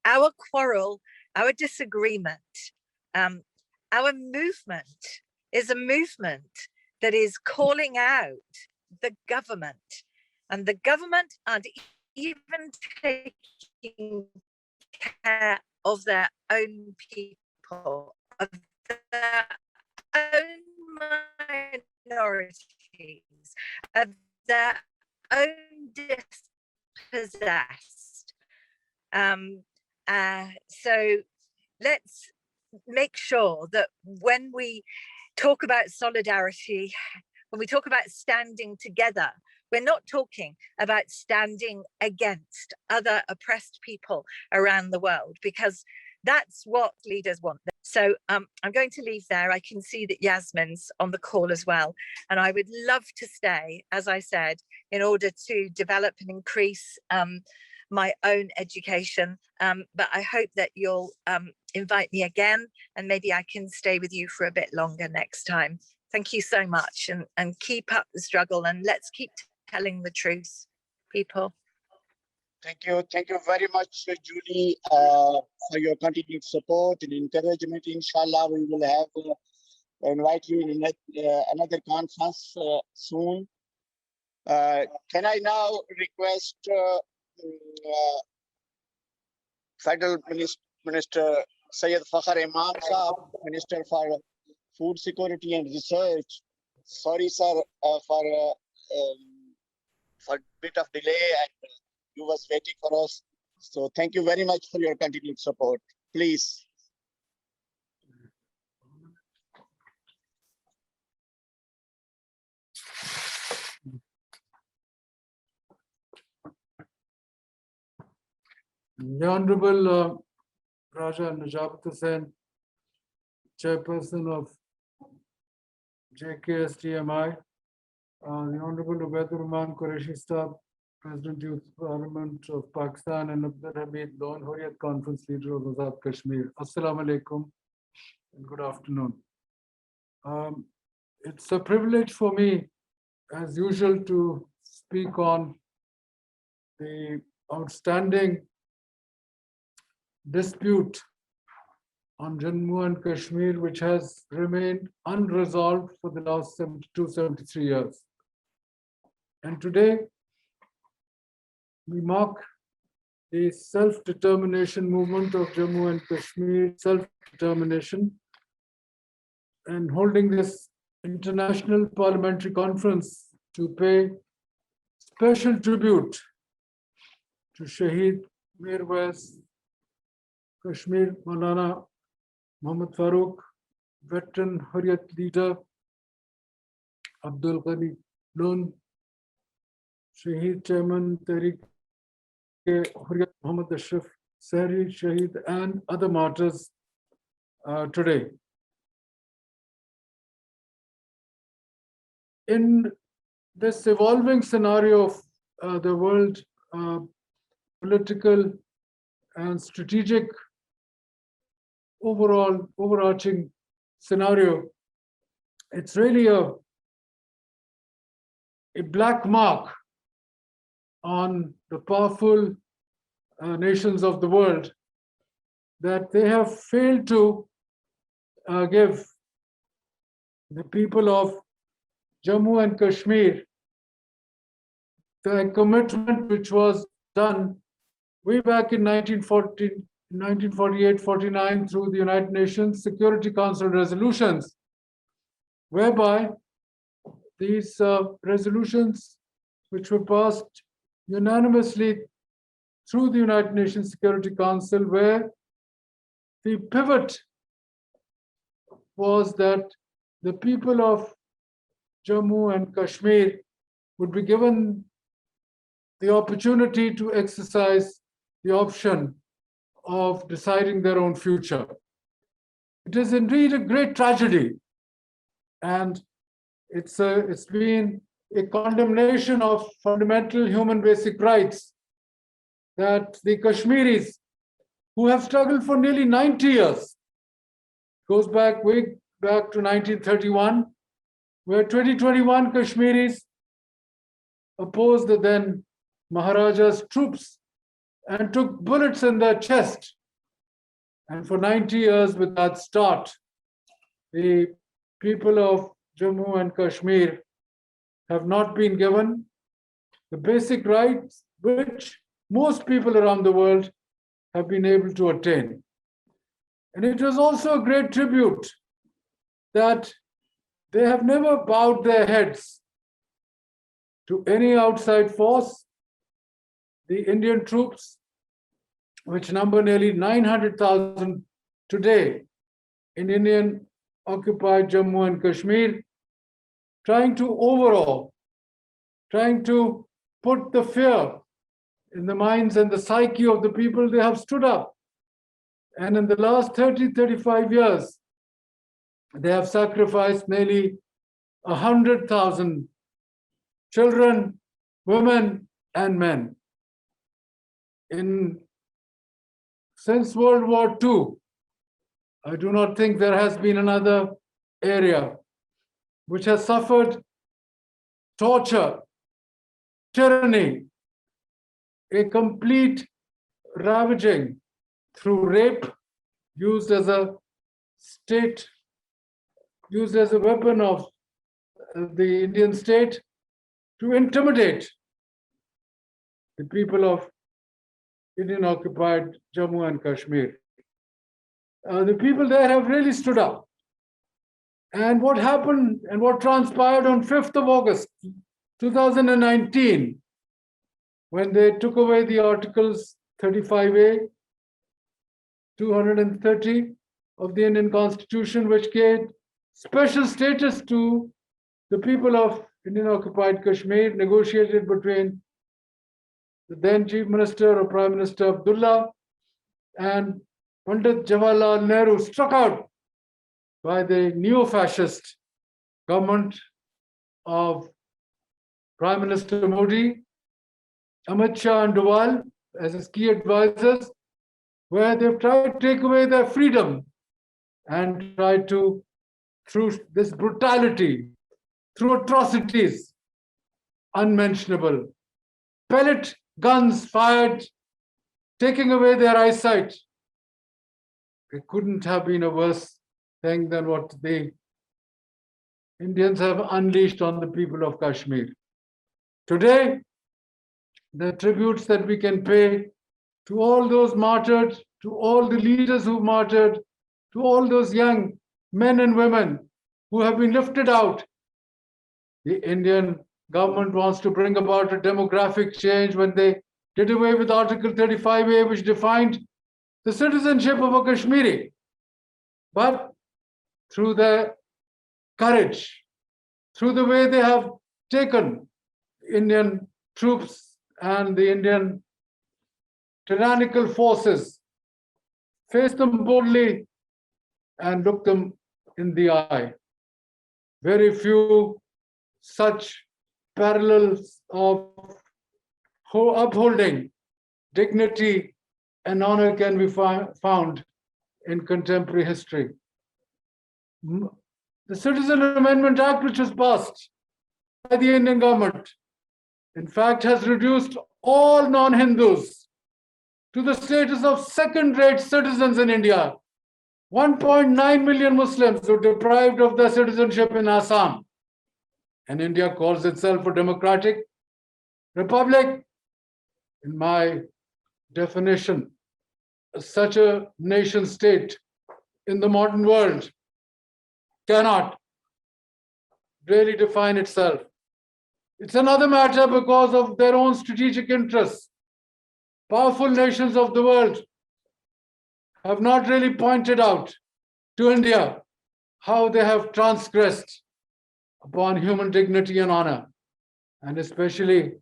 Our quarrel, our disagreement, our movement is a movement that is calling out the government, and the government aren't even taking care of their own people, of their own minorities, of their own dispossessed. So let's make sure that when we talk about solidarity, when we talk about standing together, we're not talking about standing against other oppressed people around the world, because that's what leaders want. So I'm going to leave there. I can see that Yasmin's on the call as well. And I would love to stay, as I said, in order to develop and increase my own education. But I hope that you'll invite me again, and maybe I can stay with you for a bit longer next time. Thank you so much, and keep up the struggle, and let's keep telling the truth, people. Thank you very much, Julie, for your continued support and encouragement. Inshallah, we will have invite you in another conference soon. Can I now request Federal Minister Syed Fakhar Imam Saab, Minister for Food Security and Research. Sorry, sir, for a bit of delay, and you was waiting for us. So thank you very much for your continued support. Please. The Honorable Raja Najabat Hussain, Chairperson of JKSTMI, the Honorable Ubaidur Rahman Qureshi Sahab, President Youth Parliament of Pakistan, and Abdul Hamid Dawn Hurriyat Conference Leader of Azad Kashmir. Assalamu alaikum and good afternoon. It's a privilege for me, as usual, to speak on the outstanding dispute on Jammu and Kashmir, which has remained unresolved for the last 73 years. And today, we mark the self-determination movement of Jammu and Kashmir, self-determination, and holding this International Parliamentary Conference to pay special tribute to Shaheed Mirwais Kashmir Maulana Muhammad Farooq, veteran Hurriyat leader Abdul Ghani Lon, Shaheed Chairman Tehreek Hurriyat Muhammad Ashraf Sahri Shaheed, and other martyrs today. In this evolving scenario of the world political and strategic overarching scenario, it's really a black mark on the powerful nations of the world that they have failed to give the people of Jammu and Kashmir the commitment which was done way back in 1948-49 through the United Nations Security Council resolutions, whereby these resolutions, which were passed unanimously through the United Nations Security Council, where the pivot was that the people of Jammu and Kashmir would be given the opportunity to exercise the option of deciding their own future. It is indeed a great tragedy, and it's been a condemnation of fundamental human basic rights that the Kashmiris, who have struggled for nearly 90 years, goes back way back to 1931, where 2021 Kashmiris opposed the then Maharaja's troops and took bullets in their chest. And for 90 years without start, the people of Jammu and Kashmir have not been given the basic rights which most people around the world have been able to attain. And it was also a great tribute that they have never bowed their heads to any outside force. The Indian troops, which number nearly 900,000 today in Indian occupied Jammu and Kashmir, trying to overawe, trying to put the fear in the minds and the psyche of the people, they have stood up. And in the last 35 years, they have sacrificed nearly 100,000 children, women, and men. Since World War II, I do not think there has been another area which has suffered torture, tyranny, a complete ravaging through rape, used as a weapon of the Indian state to intimidate the people of Indian occupied Jammu and Kashmir. The people there have really stood up. And what happened and what transpired on 5th of August 2019, when they took away the Articles 35A, 230 of the Indian Constitution, which gave special status to the people of Indian occupied Kashmir, negotiated between the then Chief Minister or Prime Minister Abdullah and Pandit Jawaharlal Nehru, struck out by the neo-fascist government of Prime Minister Modi, Amit Shah and Doval as his key advisors, where they've tried to take away their freedom and tried to, through this brutality, through atrocities unmentionable, pellet guns fired, taking away their eyesight. It couldn't have been a worse thing than what the Indians have unleashed on the people of Kashmir. Today, the tributes that we can pay to all those martyred, to all the leaders who martyred, to all those young men and women who have been lifted out, the Indian government wants to bring about a demographic change when they did away with Article 35A, which defined the citizenship of a Kashmiri. But through their courage, through the way they have taken Indian troops and the Indian tyrannical forces, faced them boldly and looked them in the eye. Very few such parallels of upholding dignity and honor can be found in contemporary history. The Citizen Amendment Act, which was passed by the Indian government, in fact, has reduced all non-Hindus to the status of second-rate citizens in India. 1.9 million Muslims were deprived of their citizenship in Assam. And India calls itself a democratic republic. In my definition, such a nation state in the modern world cannot really define itself. It's another matter because of their own strategic interests. Powerful nations of the world have not really pointed out to India how they have transgressed upon human dignity and honor, and especially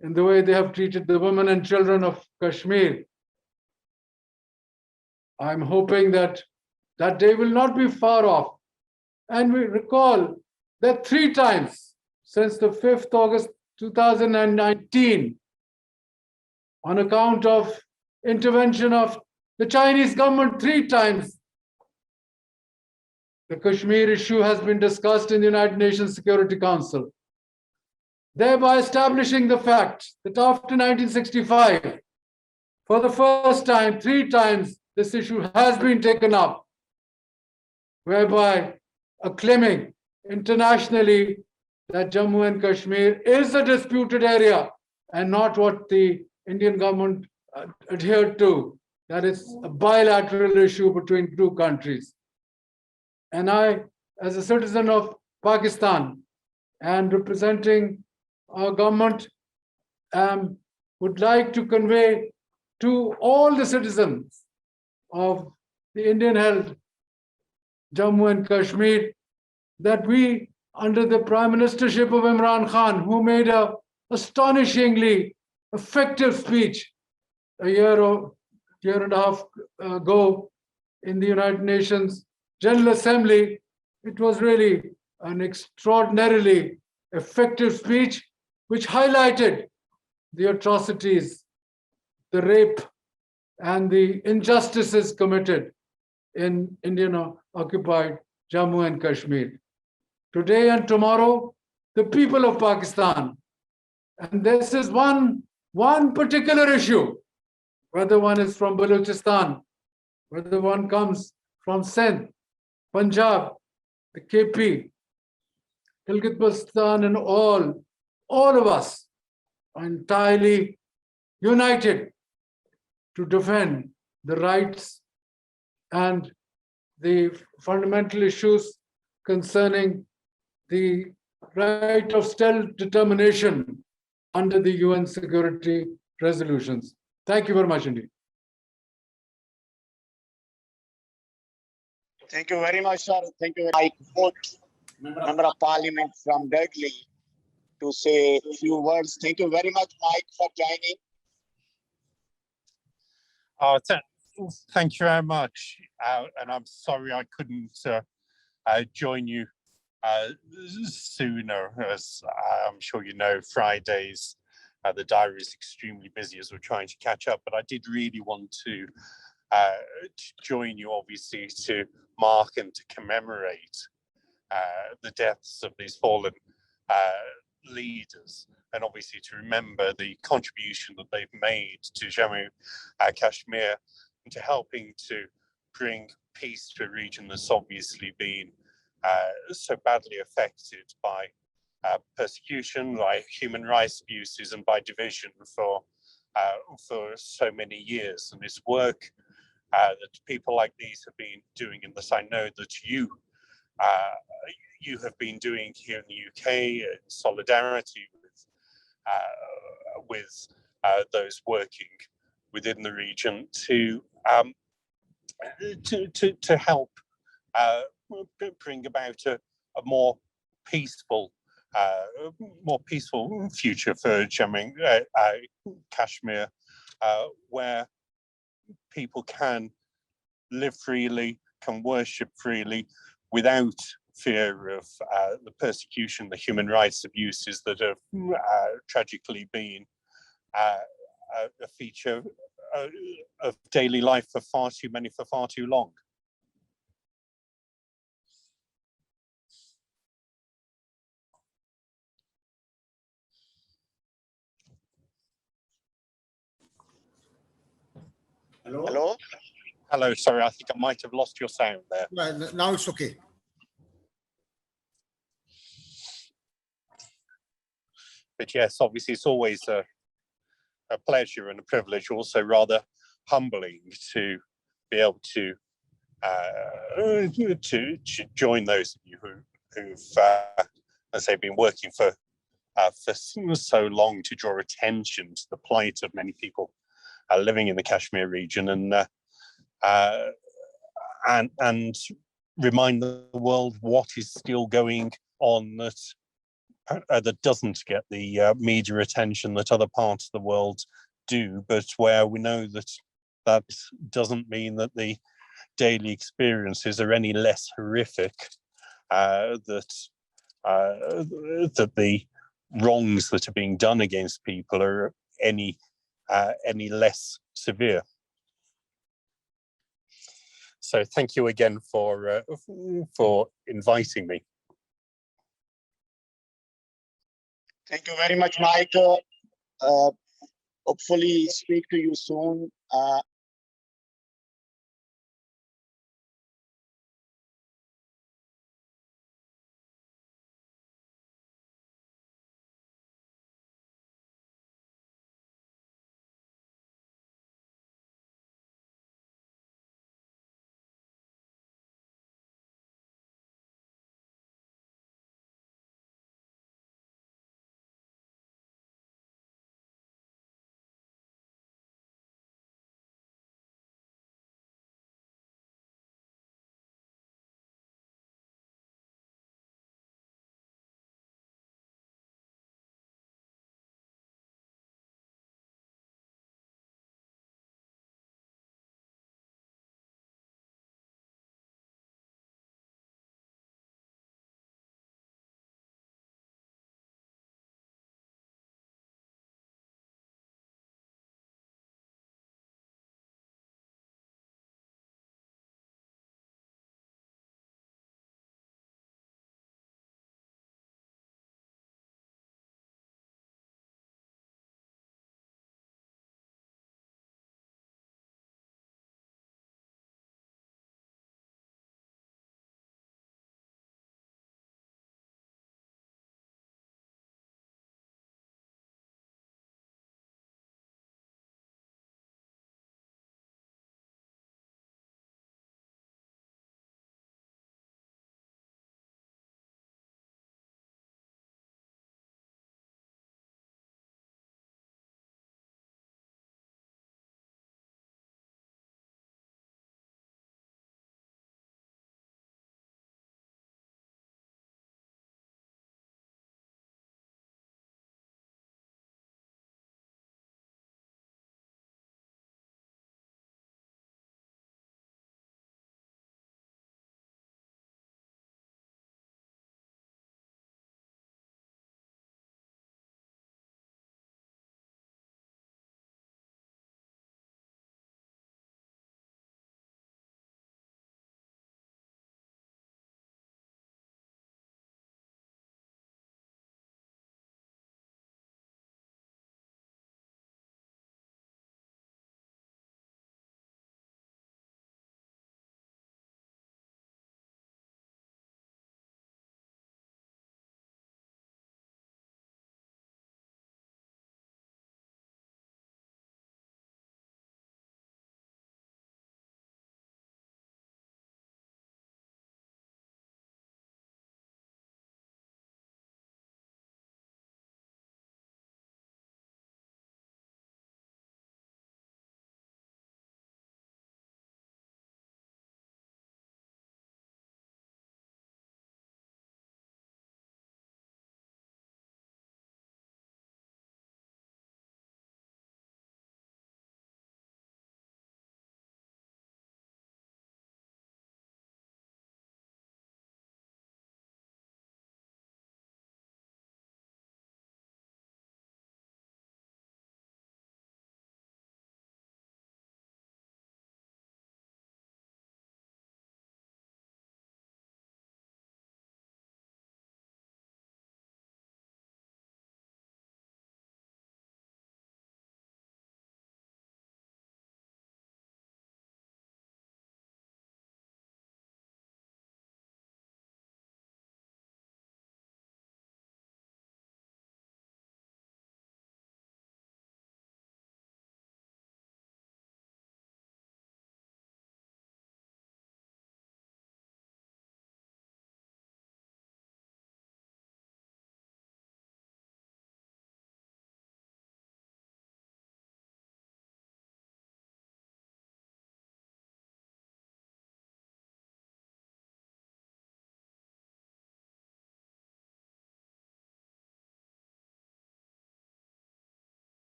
in the way they have treated the women and children of Kashmir. I'm hoping that that day will not be far off. And we recall that 3 times since the 5th August 2019, on account of intervention of the Chinese government, 3 times, the Kashmir issue has been discussed in the United Nations Security Council, thereby establishing the fact that after 1965, for the first time, 3 times, this issue has been taken up, whereby acclaiming internationally that Jammu and Kashmir is a disputed area and not what the Indian government adhered to, that it's a bilateral issue between 2 countries. And I, as a citizen of Pakistan and representing our government, would like to convey to all the citizens of the Indian-held Jammu and Kashmir that we, under the Prime Ministership of Imran Khan, who made a astonishingly effective speech a year and a half ago in the United Nations General Assembly, it was really an extraordinarily effective speech which highlighted the atrocities, the rape, and the injustices committed in Indian-occupied Jammu and Kashmir. Today and tomorrow, the people of Pakistan, and this is one particular issue, whether one is from Balochistan, whether one comes from Sindh, Punjab, the KP, Gilgit-Baltistan, and all of us are entirely united to defend the rights and the fundamental issues concerning the right of self-determination under the UN security resolutions. Thank you very much indeed. Thank you very much, sir. Thank you. I quote Member of Parliament from Dudley to say a few words. Thank you very much, Mike, for joining. Thank you very much. And I'm sorry I couldn't join you sooner. As I'm sure you know, Fridays, the diary is extremely busy as we're trying to catch up. But I did really want to join you, obviously, to mark and to commemorate the deaths of these fallen leaders, and obviously to remember the contribution that they've made to Jammu Kashmir and to helping to bring peace to a region that's obviously been so badly affected by persecution, like human rights abuses, and by division for so many years. And this work that people like these have been doing, and this I know that you you have been doing here in the UK in solidarity with those working within the region to help bring about a more peaceful future for Jammu Kashmir, where people can live freely, can worship freely, without fear of the persecution, the human rights abuses that have tragically been a feature of daily life for far too many for far too long. Hello? Hello, sorry, I think I might have lost your sound there. Now it's okay. But yes, obviously it's always a pleasure and a privilege, also rather humbling to be able to join those of you who've as they've been working for so long to draw attention to the plight of many people living in the Kashmir region, and remind the world what is still going on that doesn't get the media attention that other parts of the world do, but where we know that doesn't mean that the daily experiences are any less horrific, that the wrongs that are being done against people are any less severe. So thank you again for inviting me. Thank you very much, Mike. Hopefully speak to you soon.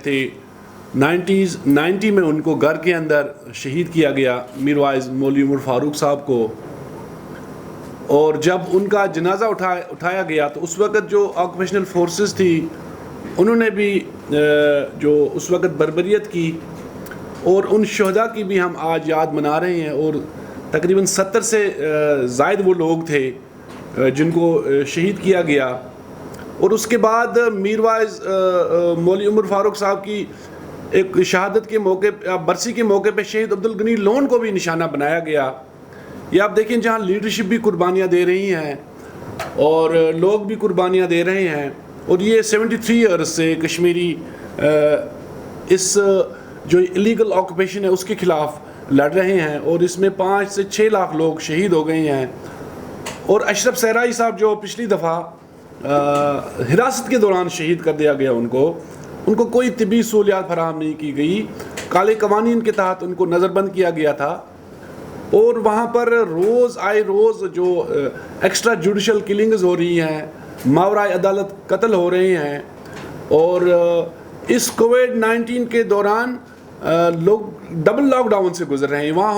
تھے 90 میں ان کو گھر کے اندر شہید کیا گیا میروائز مولوی عمر فاروق صاحب کو. اور جب ان کا جنازہ اٹھایا گیا تو اس وقت جو آکوپیشنل فورسز تھی انہوں نے بھی جو اس وقت بربریت کی, اور ان شہداء کی بھی ہم آج یاد منا رہے ہیں. اور تقریباً 70 سے زائد وہ لوگ تھے جن کو شہید کیا گیا. اور اس کے بعد میروائز مولوی عمر فاروق صاحب کی ایک شہادت کے موقع برسی کے موقع پہ شہید عبدالغنی لون کو بھی نشانہ بنایا گیا. یہ آپ دیکھیں جہاں لیڈرشپ بھی قربانیاں دے رہی ہیں اور لوگ بھی قربانیاں دے رہے ہیں. اور یہ 73 ایئرز سے کشمیری اس جو الیگل آکوپیشن ہے اس کے خلاف لڑ رہے ہیں, اور اس میں 5 سے 6 لاکھ لوگ شہید ہو گئے ہیں. اور اشرف صحرائی صاحب جو پچھلی دفعہ حراست کے دوران شہید کر دیا گیا, ان کو کوئی طبی سہولیات فراہم نہیں کی گئی. کالے قوانین کے تحت ان کو نظر بند کیا گیا تھا, اور وہاں پر روز جو ایکسٹرا جوڈیشل کلنگز ہو رہی ہیں, ماورائے عدالت قتل ہو رہے ہیں. اور اس کووڈ-19 کے دوران لوگ ڈبل لاک ڈاؤن سے گزر رہے ہیں. وہاں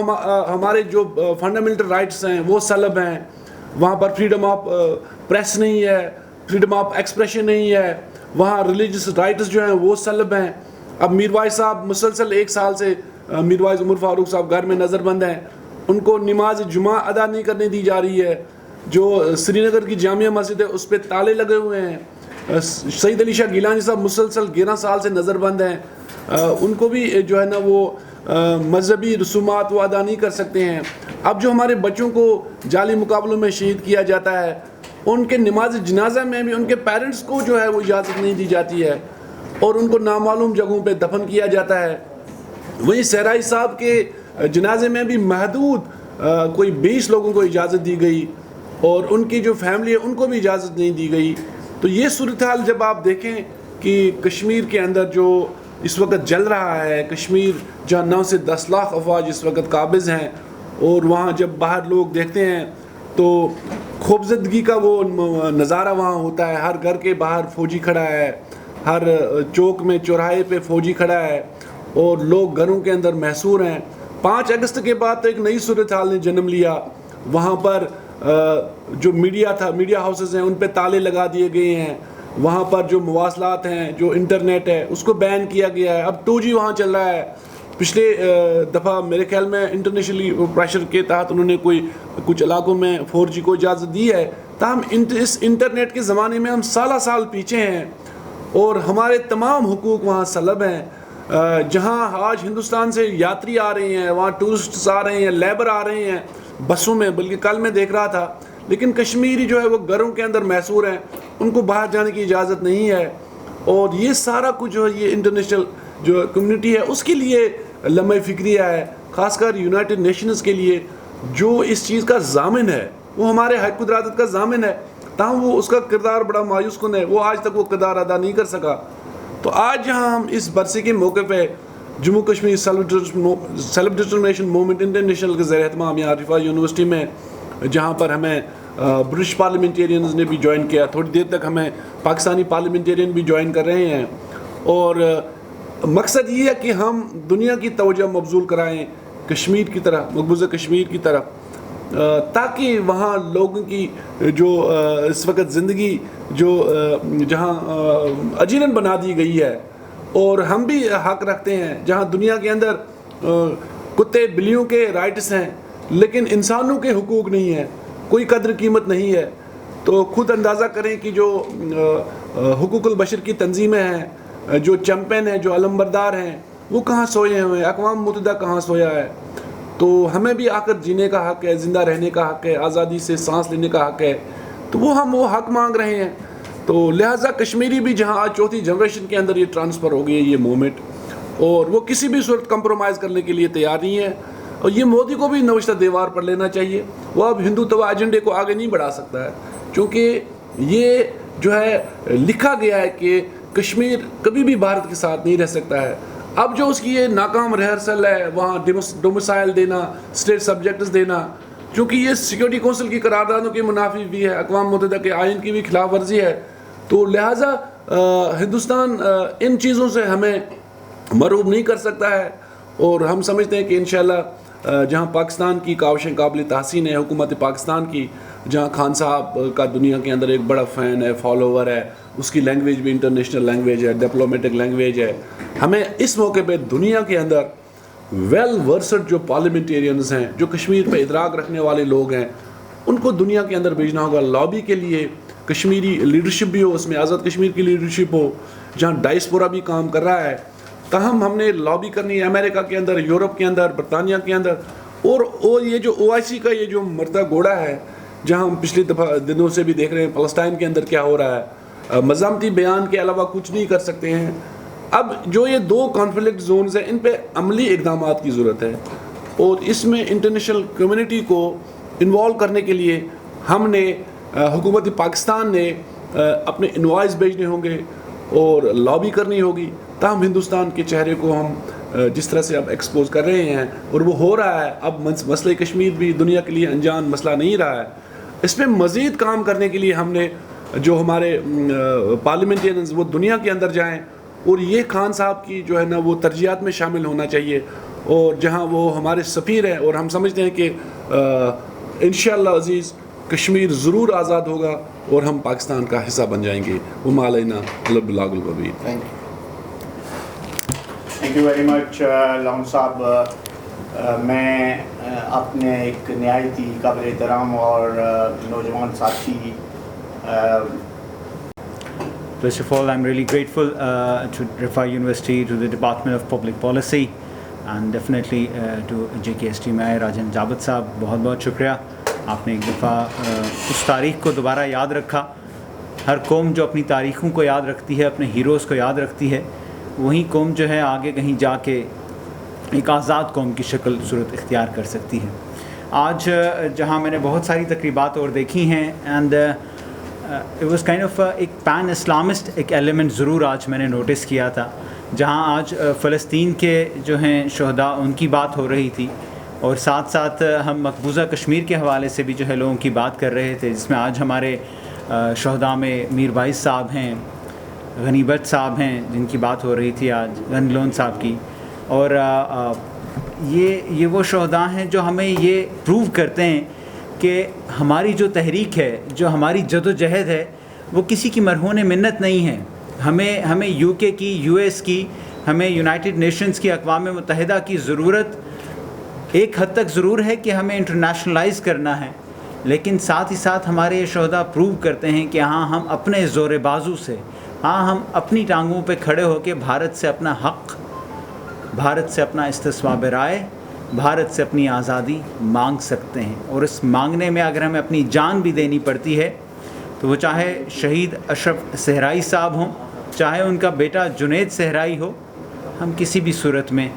ہمارے جو فنڈامنٹل رائٹس ہیں وہ سلب ہیں. وہاں پر فریڈم آف پریس نہیں ہے, فریڈم آف ایکسپریشن نہیں ہے, وہاں ریلیجس رائٹس جو ہیں وہ سلب ہیں. اب میروائز صاحب مسلسل 1 سال سے میروائز عمر فاروق صاحب گھر میں نظر بند ہیں. ان کو نماز جمعہ ادا نہیں کرنے دی جا رہی ہے. جو سری نگر کی جامعہ مسجد ہے اس پہ تالے لگے ہوئے ہیں. سعید علی شاہ گیلانی صاحب مسلسل 11 سال سے نظر بند ہیں. ان کو بھی جو ہے نا وہ مذہبی رسومات وہ ادا نہیں کر سکتے ہیں. اب جو ہمارے بچوں کو جعلی مقابلوں میں شہید کیا جاتا ہے, ان کے نماز جنازہ میں بھی ان کے پیرنٹس کو جو ہے وہ اجازت نہیں دی جاتی ہے, اور ان کو نامعلوم جگہوں پہ دفن کیا جاتا ہے. وہیں صحرائی صاحب کے جنازے میں بھی محدود کوئی 20 لوگوں کو اجازت دی گئی, اور ان کی جو فیملی ہے ان کو بھی اجازت نہیں دی گئی. تو یہ صورتحال جب آپ دیکھیں کہ کشمیر کے اندر جو اس وقت جل رہا ہے, کشمیر جہاں 9 سے 10 لاکھ افواج اس وقت قابض ہیں, اور وہاں جب باہر لوگ دیکھتے ہیں تو خوفزدگی کا وہ نظارہ وہاں ہوتا ہے. ہر گھر کے باہر فوجی کھڑا ہے, ہر چوک میں چوراہے پہ فوجی کھڑا ہے, اور لوگ گھروں کے اندر محصور ہیں. 5 اگست کے بعد تو ایک نئی صورتحال نے جنم لیا. وہاں پر جو میڈیا ہاؤسز ہیں ان پہ تالے لگا دیے گئے ہیں. وہاں پر جو مواصلات ہیں, جو انٹرنیٹ ہے اس کو بین کیا گیا ہے. اب 2G وہاں چل رہا ہے. پچھلے دفعہ میرے خیال میں انٹرنیشنلی پریشر کے تحت انہوں نے کچھ علاقوں میں 4G کو اجازت دی ہے. تاہم اس انٹرنیٹ کے زمانے میں ہم سال پیچھے ہیں, اور ہمارے تمام حقوق وہاں سلب ہیں. جہاں آج ہندوستان سے یاتری آ رہے ہیں, وہاں ٹورسٹس آ رہے ہیں, لیبر آ رہے ہیں بسوں میں, بلکہ کل میں دیکھ رہا تھا. لیکن کشمیری جو ہے وہ گھروں کے اندر محصور ہیں, ان کو باہر جانے کی اجازت نہیں ہے. اور یہ سارا کچھ جو ہے یہ انٹرنیشنل جو کمیونٹی ہے اس کے لیے لمحہ فکریہ ہے, خاص کر یونائٹڈ نیشنز کے لیے جو اس چیز کا ضامن ہے, وہ ہمارے حق قدرت کا ضامن ہے. تاہم وہ اس کا کردار بڑا مایوس کن ہے, وہ آج تک وہ کردار ادا نہیں کر سکا. تو آج جہاں ہم اس برسی کے موقع پہ Jammu Kashmir self determination movement international کے زیر اہتمام یہاں رفا یونیورسٹی میں, جہاں پر ہمیں برٹش پارلیمنٹیرینز نے بھی جوائن کیا, تھوڑی دیر تک ہمیں پاکستانی پارلیمنٹیرین بھی جوائن کر رہے ہیں. اور مقصد یہ ہے کہ ہم دنیا کی توجہ مبذول کرائیں کشمیر کی طرف, مقبوضہ کشمیر کی طرف, تاکہ وہاں لوگوں کی جو اس وقت زندگی جو جہاں اجیرن بنا دی گئی ہے, اور ہم بھی حق رکھتے ہیں جہاں دنیا کے اندر کتے بلیوں کے رائٹس ہیں لیکن انسانوں کے حقوق نہیں ہیں, کوئی قدر قیمت نہیں ہے. تو خود اندازہ کریں کہ جو حقوق البشر کی تنظیمیں ہیں, جو چیمپئن ہیں, جو علمبردار ہیں, وہ کہاں سوئے ہوئے ہیں, اقوام متحدہ کہاں سویا ہے. تو ہمیں بھی آ کر جینے کا حق ہے, زندہ رہنے کا حق ہے, آزادی سے سانس لینے کا حق ہے. تو ہم وہ حق مانگ رہے ہیں. تو لہٰذا کشمیری بھی جہاں آج 4تھی جنریشن کے اندر یہ ٹرانسفر ہو گئی ہے یہ موومنٹ, اور وہ کسی بھی صورت کمپرومائز کرنے کے لیے تیار نہیں ہے. اور یہ مودی کو بھی نوشتہ دیوار پر لینا چاہیے. وہ اب ہندوتوا ایجنڈے کو آگے نہیں بڑھا سکتا ہے, کیونکہ یہ جو ہے لکھا گیا ہے کہ کشمیر کبھی بھی بھارت کے ساتھ نہیں رہ سکتا ہے. اب جو اس کی یہ ناکام ریہرسل ہے وہاں ڈومسائل دینا, اسٹیٹ سبجیکٹس دینا, چونکہ یہ سیکیورٹی کونسل کی قراردادوں کے منافی بھی ہے, اقوام متحدہ کے آئین کی بھی خلاف ورزی ہے, تو لہٰذا ہندوستان ان چیزوں سے ہمیں محروم نہیں کر سکتا ہے، اور ہم سمجھتے ہیں کہ انشاءاللہ جہاں پاکستان کی کاوشیں قابل تحسین ہے، حکومت پاکستان کی، جہاں خان صاحب کا دنیا کے اندر ایک بڑا فین ہے، فالوور ہے، اس کی لینگویج بھی انٹرنیشنل لینگویج ہے، ڈپلومیٹک لینگویج ہے، ہمیں اس موقع پہ دنیا کے اندر ویل ورسڈ جو پارلیمنٹیرینز ہیں، جو کشمیر پہ ادراک رکھنے والے لوگ ہیں، ان کو دنیا کے اندر بھیجنا ہوگا لابی کے لیے. کشمیری لیڈرشپ بھی ہو، اس میں آزاد کشمیر کی لیڈرشپ ہو، جہاں ڈائسپورا بھی کام کر رہا ہے. تاہم ہم نے لابی کرنی ہے امریکہ کے اندر، یورپ کے اندر، برطانیہ کے اندر، اور یہ جو OIC کا یہ جو مرتا گھوڑا ہے، جہاں ہم پچھلی دنوں سے بھی دیکھ رہے ہیں فلسطین کے اندر کیا ہو رہا ہے، مذمتی بیان کے علاوہ کچھ نہیں کر سکتے ہیں. اب جو یہ 2 کانفلکٹ زونز ہیں، ان پہ عملی اقدامات کی ضرورت ہے، اور اس میں انٹرنیشنل کمیونٹی کو انوالو کرنے کے لیے ہم نے حکومت پاکستان نے اپنے انوائس بھیجنے ہوں گے اور لابی کرنی ہوگی. تاہم ہندوستان کے چہرے کو ہم جس طرح سے اب ایکسپوز کر رہے ہیں، اور وہ ہو رہا ہے، اب مسئلہ کشمیر بھی دنیا کے لیے انجان مسئلہ نہیں رہا ہے. اس میں مزید کام کرنے کے لیے ہم نے جو ہمارے پارلیمنٹرینز وہ دنیا کے اندر جائیں، اور یہ خان صاحب کی جو ہے نا وہ ترجیحات میں شامل ہونا چاہیے، اور جہاں وہ ہمارے سفیر ہیں، اور ہم سمجھتے ہیں کہ انشاءاللہ عزیز کشمیر ضرور آزاد ہوگا اور ہم پاکستان کا حصہ بن جائیں گے. وما علینا الا البلاغ المبین. Thank you very much Lone Sahab. میں اپنے ایک نہایت ہی قابل احترام اور نوجوان ساتھی First of all, I'm really grateful to Rifai University, to the Department of Public Policy, and definitely to JKST میں راجن جاوید صاحب. بہت بہت شکریہ، آپ نے ایک دفعہ اس تاریخ کو دوبارہ یاد رکھا. ہر قوم جو اپنی تاریخوں کو یاد رکھتی ہے، اپنے ہیروز کو یاد رکھتی ہے، وہی قوم جو ہے آگے کہیں جا کے ایک آزاد قوم کی شکل صورت اختیار کر سکتی ہے. آج جہاں میں نے بہت ساری تقریبات اور دیکھی ہیں، and it was kind of ایک پین اسلامسٹ ایک ایلیمنٹ ضرور آج میں نے نوٹس کیا تھا، جہاں آج فلسطین کے جو ہیں شہداء ان کی بات ہو رہی تھی، اور ساتھ ساتھ ہم مقبوضہ کشمیر کے حوالے سے بھی جو ہے لوگوں کی بات کر رہے تھے، جس میں آج ہمارے شہداء میں میر بھائیس صاحب ہیں، غنی بٹ صاحب ہیں جن کی بات ہو رہی تھی آج، غنی لون صاحب کی. اور یہ وہ شہداء ہیں جو ہمیں یہ پروو کرتے ہیں کہ ہماری جو تحریک ہے، جو ہماری جد و جہد ہے، وہ کسی کی مرہون منت نہیں ہے. ہمیں UK کی، US کی، ہمیں یونائٹڈ نیشنز کی، اقوام متحدہ کی ضرورت ایک حد تک ضرور ہے کہ ہمیں انٹرنیشنلائز کرنا ہے، لیکن ساتھ ہی ساتھ ہمارے یہ شہداء پروو کرتے ہیں کہ ہاں ہم اپنے زور بازو سے، ہاں ہم اپنی ٹانگوں پہ کھڑے ہو کے بھارت سے اپنا حق، بھارت سے اپنا استصواب رائے، بھارت سے اپنی آزادی مانگ سکتے ہیں. اور اس مانگنے میں اگر ہمیں اپنی جان بھی دینی پڑتی ہے، تو وہ چاہے شہید اشرف صحرائی صاحب ہوں، چاہے ان کا بیٹا جنید صحرائی ہو، ہم کسی بھی صورت میں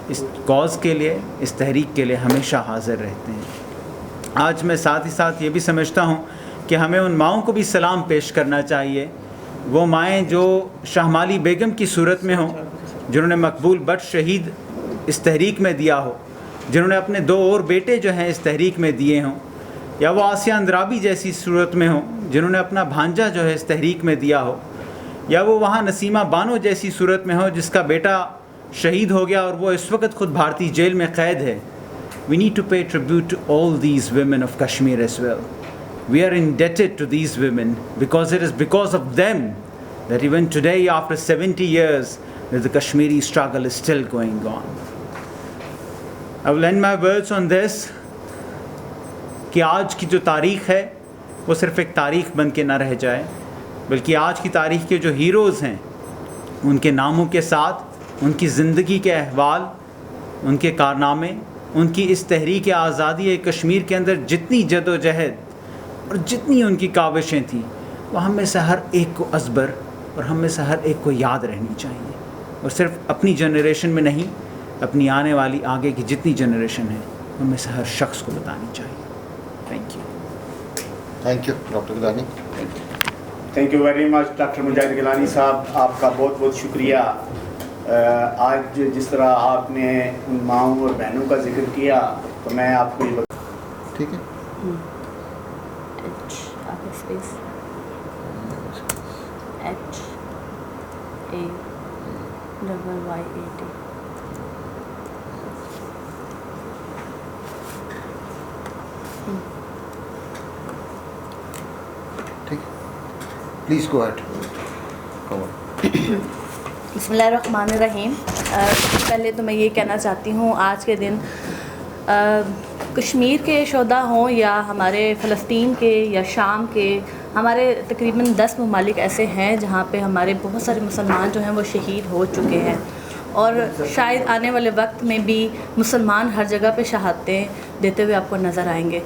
اس کاز کے لیے، اس تحریک کے لیے ہمیشہ حاضر رہتے ہیں. آج میں ساتھ ہی ساتھ یہ بھی سمجھتا ہوں کہ ہمیں ان ماؤں کو بھی سلام پیش کرنا چاہیے، وہ مائیں جو شاہ مالی بیگم کی صورت میں ہوں، جنہوں نے مقبول بٹ شہید اس تحریک میں دیا ہو، جنہوں نے اپنے 2 اور بیٹے جو ہیں اس تحریک میں دیے ہوں، یا وہ آسیہ اندرابی جیسی صورت میں ہوں جنہوں نے اپنا بھانجا جو ہے اس تحریک میں دیا ہو، یا وہ وہاں نسیمہ بانو جیسی صورت میں ہو جس کا بیٹا شہید ہو گیا اور وہ اس وقت خود بھارتی جیل میں قید ہے. We need to pay tribute to all these women of Kashmir as well. We are indebted to these women because it is because of them that even today, after 70 years, that the Kashmiri struggle is still going on. I will end my words on this, کہ آج کی جو تاریخ ہے وہ صرف ایک تاریخ بن کے نہ رہ جائے، بلکہ آج کی تاریخ کے جو ہیروز ہیں ان کے ناموں کے ساتھ ان کی زندگی کے احوال، ان کے کارنامے، ان کی اس تحریک آزادی کشمیر کے اندر جتنی جد و جہد اور جتنی ان کی کاوشیں تھیں، وہ ہم میں سے ہر ایک کو ازبر اور ہم میں سے ہر ایک کو یاد رہنی چاہیے، اور صرف اپنی جنریشن میں نہیں، اپنی آنے والی آگے کی جتنی جنریشن ہے ان میں سے ہر شخص کو بتانی چاہیے. Thank you. Thank you doctor Gilani. Thank you very much doctor Mujahid Gilani Sahab, آپ کا بہت بہت شکریہ. آج جس طرح آپ نے ان ماؤں اور بہنوں کا ذکر کیا، تو میں آپ کو یہ ٹھیک ہے. ठीक, प्लीज गो अहेड. बिस्मिल्लाहिर्रहमानिर्रहीम. सबसे पहले तो मैं ये कहना चाहती हूँ, आज के दिन कश्मीर के शोधा हों या हमारे फ़लस्तीन के या शाम के, हमारे तकरीबन 10 ममालिक ऐसे हैं जहाँ पे हमारे बहुत सारे मुसलमान जो हैं वो शहीद हो चुके हैं, और शायद आने वाले वक्त में भी मुसलमान हर जगह पे शहादतें देते हुए आपको नज़र आएंगे.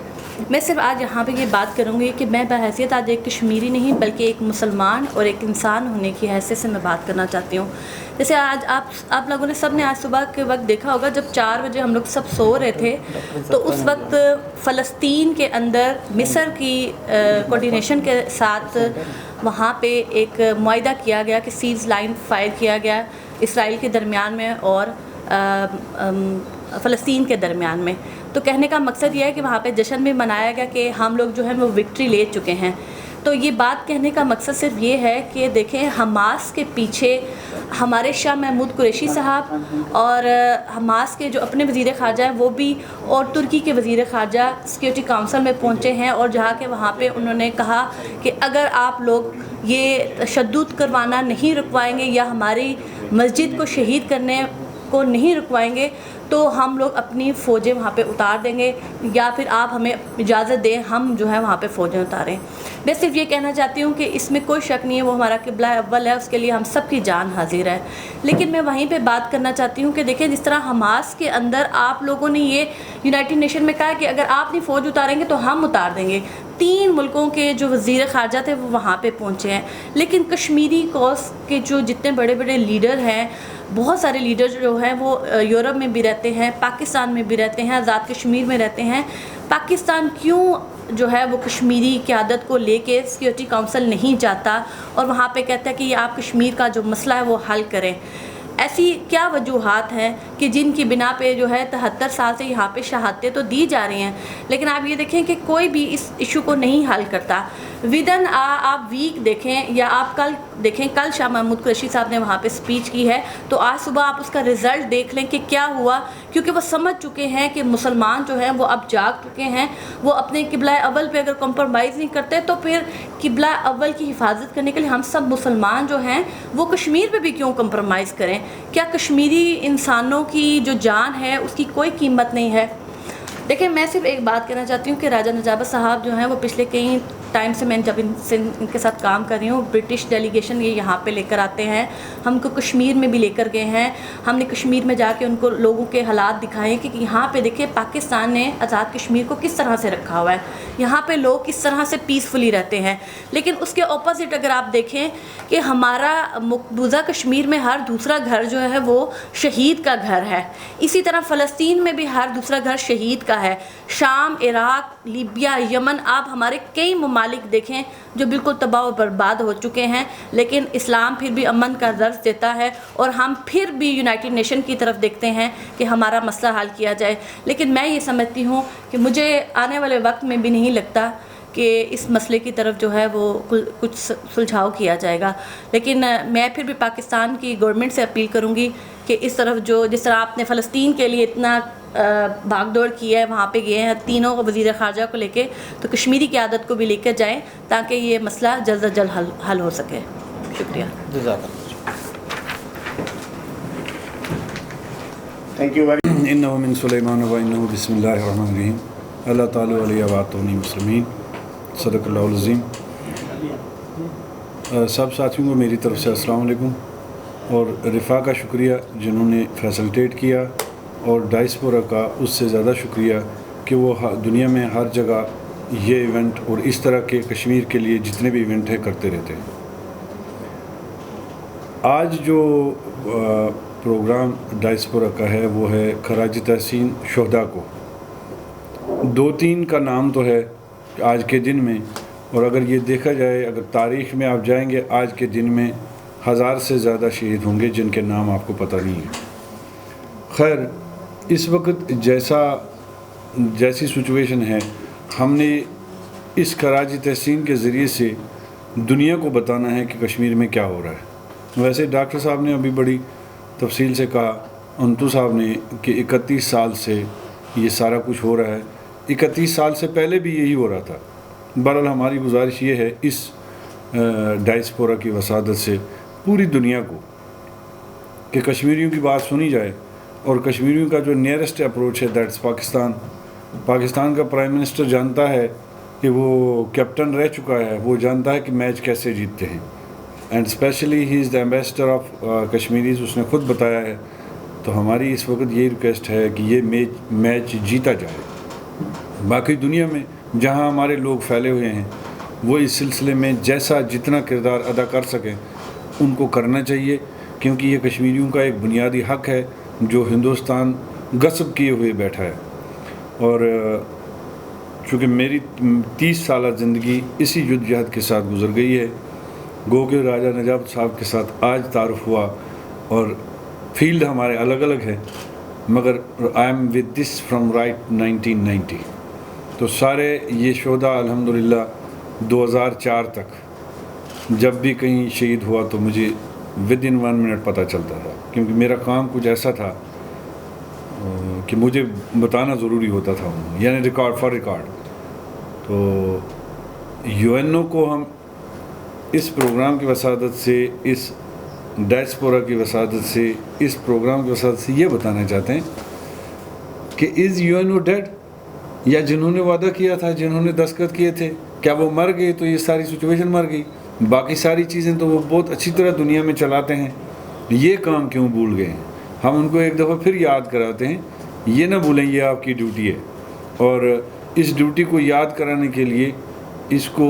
मैं सिर्फ आज यहाँ पे ये बात करूँगी कि मैं बहैसियत आज एक कश्मीरी नहीं बल्कि एक मुसलमान और एक इंसान होने की हैसियत से मैं बात करना चाहती हूँ. जैसे आज आप लोगों ने सब ने आज सुबह के वक्त देखा होगा, जब 4 बजे हम लोग सब सो रहे थे तो उस वक्त फ़लस्तीन के अंदर मिस्र की कोऑर्डिनेशन के साथ वहाँ पे एक मुआहिदा किया गया कि सीज़ लाइन फायर किया गया इसराइल के दरमियान में और फ़लस्तीन के दरमियान में. तो कहने का मकसद ये है कि वहाँ पे जश्न भी मनाया गया कि हम लोग जो है वो विक्ट्री ले चुके हैं. तो ये बात कहने का मकसद सिर्फ ये है कि देखें, हमास के पीछे हमारे शाह महमूद कुरैशी साहब और हमास के जो अपने वज़ीर ख़ारजा हैं वो भी, और तुर्की के वज़ीर ख़ारजा सिक्योरिटी काउंसिल में पहुँचे हैं और जहाँ के वहाँ पे उन्होंने कहा कि अगर आप लोग ये तशद्दुद करवाना नहीं रुकवाएंगे या हमारी मस्जिद को शहीद करने को नहीं रुकवाएंगे तो हम लोग अपनी फ़ौजें वहाँ पे उतार देंगे, या फिर आप हमें इजाज़त दें हम जो है वहाँ पे फ़ौजें उतारें. मैं सिर्फ ये कहना चाहती हूँ कि इसमें कोई शक नहीं है, वो हमारा क़िबला अव्वल है, उसके लिए हम सब की जान हाजिर है. लेकिन मैं वहीं पे बात करना चाहती हूँ कि देखिए, जिस तरह हमास के अंदर आप लोगों ने ये यूनाइटेड नेशन में कहा कि अगर आप नहीं फ़ौज उतारेंगे तो हम उतार देंगे. 3 मुल्कों के जो वज़ीर ख़ारजा थे वो वहाँ पे पहुँचे हैं, लेकिन कश्मीरी कॉज के जो जितने बड़े बड़े लीडर हैं, बहुत सारे लीडर जो हैं वो यूरोप में भी रहते हैं, पाकिस्तान में भी रहते हैं, आज़ाद कश्मीर में रहते हैं. पाकिस्तान क्यों जो है वो कश्मीरी क़यादत को लेके सिक्योरिटी काउंसिल नहीं जाता और वहाँ पे कहता है कि ये आप कश्मीर का जो मसला है वो हल करें? ऐसी क्या वजूहात हैं कि जिनकी बिना पे जो है 73 साल से यहाँ पे शहादतें तो दी जा रही हैं, लेकिन आप ये देखें कि कोई भी इस इशू को नहीं हल करता. विदन आप वीक देखें या आप कल देखें, कल शाह महमूद कुरैशी साहब ने वहाँ पे स्पीच की है, तो आज सुबह आप उसका रिज़ल्ट देख लें कि क्या हुआ, क्योंकि वो समझ चुके हैं कि मुसलमान जो हैं वो अब जाग चुके हैं. वो अपने क़िबला अव्वल पे अगर कॉम्प्रोमाइज़ नहीं करते तो फिर क़िबला अव्वल की हिफाजत करने के लिए हम सब मुसलमान जो हैं वो कश्मीर पे भी क्यों कॉम्प्रोमाइज़ करें? क्या कश्मीरी इंसानों की जो जान है उसकी कोई कीमत नहीं है? देखिए, मैं सिर्फ एक बात कहना चाहती हूँ कि राजा नजाबत साहब जो हैं वो पिछले कई टाइम से मैं जब इनके साथ काम कर रही हूँ, ब्रिटिश डेलीगेशन ये यहाँ पे लेकर आते हैं, हमको कश्मीर में भी लेकर गए हैं. हमने कश्मीर में जाके उनको लोगों के हालात दिखाए कि यहाँ पे देखिए पाकिस्तान ने आज़ाद कश्मीर को किस तरह से रखा हुआ है, यहाँ पे लोग किस तरह से पीसफुली रहते हैं. लेकिन उसके ऑपोजिट अगर आप देखें कि हमारा मकबूजा कश्मीर में हर दूसरा घर जो है वो शहीद का घर है. इसी तरह फ़लस्तीन में भी हर दूसरा घर शहीद का है. शाम, इराक़, लीबिया, यमन, आप हमारे कई ममालिक देखें जो बिल्कुल तबाह और बर्बाद हो चुके हैं, लेकिन इस्लाम फिर भी अमन का दर्ज देता है और हम फिर भी यूनाइटेड नेशन की तरफ देखते हैं कि हमारा मसला हल किया जाए. लेकिन मैं ये समझती हूँ कि मुझे आने वाले वक्त में भी नहीं लगता कि इस मसले की तरफ जो है वो कुछ सुलझाव किया जाएगा. लेकिन मैं फिर भी पाकिस्तान की गवर्नमेंट से अपील करूँगी कि इस तरफ जो जिस तरह आपने फ़लस्तीन के लिए इतना भागदौड़ की है, वहाँ पे गए हैं तीनों वज़ीर ख़ारजा को लेके, तो कश्मीरी क़यादत को भी लेकर जाएं ताकि ये मसला जल्द से जल्द हल हो सके. शुक्रिया. Thank you very much. इन्नहु मिन सुलैमान व इन्नहु बिस्मिल्लाहिर रहमानिर रहीम. अल्लाह ताला अलैहि व तौनी मुस्लिमीन. सदक़ल्लाहुल अज़ीम. सब साथियों को मेरी तरफ से अस्सलाम वालेकुम और रिफ़ा का शुक्रिया जिन्होंने फैसिलिटेट किया, और डायस्पोरा का उससे ज़्यादा शुक्रिया कि वो दुनिया में हर जगह ये इवेंट और इस तरह के कश्मीर के लिए जितने भी इवेंट हैं करते रहते हैं. आज जो प्रोग्राम डायस्पोरा का है वो है खराज तहसीन शोहदा को. 2-3 का नाम तो है आज के दिन में, और अगर ये देखा जाए, अगर तारीख़ में आप जाएंगे, आज के दिन में 1000 से ज़्यादा शहीद होंगे जिनके नाम आपको पता नहीं है. खैर, इस वक्त जैसी सिचुएशन है, हमने इस खराज तहसीन के ज़रिए से دنیا کو بتانا ہے کہ کشمیر میں کیا ہو رہا ہے. ویسے ڈاکٹر صاحب نے ابھی بڑی تفصیل سے کہا، انتو صاحب نے، کہ 31 سال سے یہ سارا کچھ ہو رہا ہے. 31 سال سے پہلے بھی یہی ہو رہا تھا. بہرحال ہماری گزارش یہ ہے اس ڈائسپورا کی وسادت سے پوری دنیا کو کہ کشمیریوں کی بات سنی جائے، اور کشمیریوں کا جو نیئرسٹ اپروچ ہے دیٹس پاکستان. پاکستان کا پرائم منسٹر جانتا ہے کہ وہ کیپٹن رہ چکا ہے، وہ جانتا ہے کہ میچ کیسے جیتتے ہیں. And especially he is the ambassador of Kashmiris, اس نے خود بتایا ہے. تو ہماری اس وقت یہ ریکویسٹ ہے کہ یہ میچ جیتا جائے. باقی دنیا میں جہاں ہمارے لوگ پھیلے ہوئے ہیں وہ اس سلسلے میں جیسا جتنا کردار ادا کر سکیں ان کو کرنا چاہیے، کیونکہ یہ کشمیریوں کا ایک بنیادی حق ہے جو ہندوستان غصب کیے ہوئے بیٹھا ہے. اور چونکہ میری 30 سالہ زندگی اسی جدوجہد کے ساتھ گزر گئی ہے، گو کہ راجہ نجاب صاحب کے ساتھ آج تعارف ہوا، اور فیلڈ ہمارے الگ الگ ہیں، مگر I am with this from right 1990. تو سارے یہ شہداء الحمدللہ 2004 تک جب بھی کہیں شہید ہوا تو مجھے ود ان 1 منٹ پتہ چلتا تھا، کیونکہ میرا کام کچھ ایسا تھا کہ مجھے بتانا ضروری ہوتا تھا، یعنی ریکارڈ فار ریکارڈ. تو UN کو ہم اس پروگرام کی وسادت سے، اس ڈائسپورا کی وسادت سے، اس پروگرام کی وسادت سے یہ بتانا چاہتے ہیں کہ از UN ڈیڈ، یا جنہوں نے وعدہ کیا تھا، جنہوں نے دستخط کیے تھے، کیا وہ مر گئے؟ تو یہ ساری سچویشن مر گئی. باقی ساری چیزیں تو وہ بہت اچھی طرح دنیا میں چلاتے ہیں، یہ کام کیوں بھول گئے ہیں؟ ہم ان کو ایک دفعہ پھر یاد کراتے ہیں، یہ نہ بھولیں یہ آپ کی ڈیوٹی ہے. اور اس ڈیوٹی کو یاد کرانے کے لیے، اس کو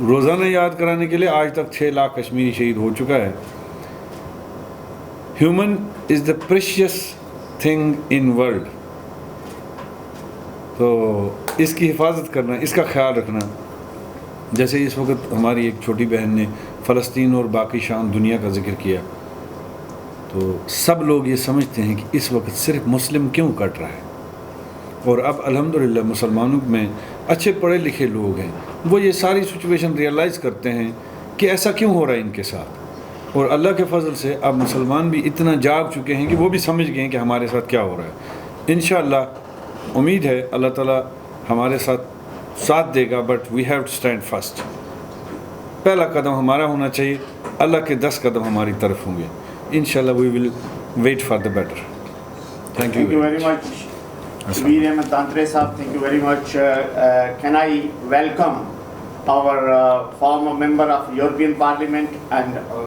روزانہ یاد کرانے کے لیے آج تک 6 لاکھ کشمیری شہید ہو چکا ہے. Human is the precious thing in world. تو اس کی حفاظت کرنا، اس کا خیال رکھنا. جیسے اس وقت ہماری ایک چھوٹی بہن نے فلسطین اور باقی شام دنیا کا ذکر کیا، تو سب لوگ یہ سمجھتے ہیں کہ اس وقت صرف مسلم کیوں کٹ رہا ہے. اور اب الحمدللہ مسلمانوں میں اچھے پڑھے لکھے لوگ ہیں، وہ یہ ساری سچویشن ریئلائز کرتے ہیں کہ ایسا کیوں ہو رہا ہے ان کے ساتھ. اور اللہ کے فضل سے اب مسلمان بھی اتنا جاگ چکے ہیں کہ وہ بھی سمجھ گئے ہیں کہ ہمارے ساتھ کیا ہو رہا ہے. انشاءاللہ امید ہے اللہ تعالیٰ ہمارے ساتھ دے گا، but we have to stand first. پہلا قدم ہمارا ہونا چاہیے، اللہ کے 10 قدم ہماری طرف ہوں گے. انشاءاللہ we will wait for the better. Thank you very much. Veer Ahmed Tantre Sahab, thank you very much. Can I welcome our former member of European Parliament and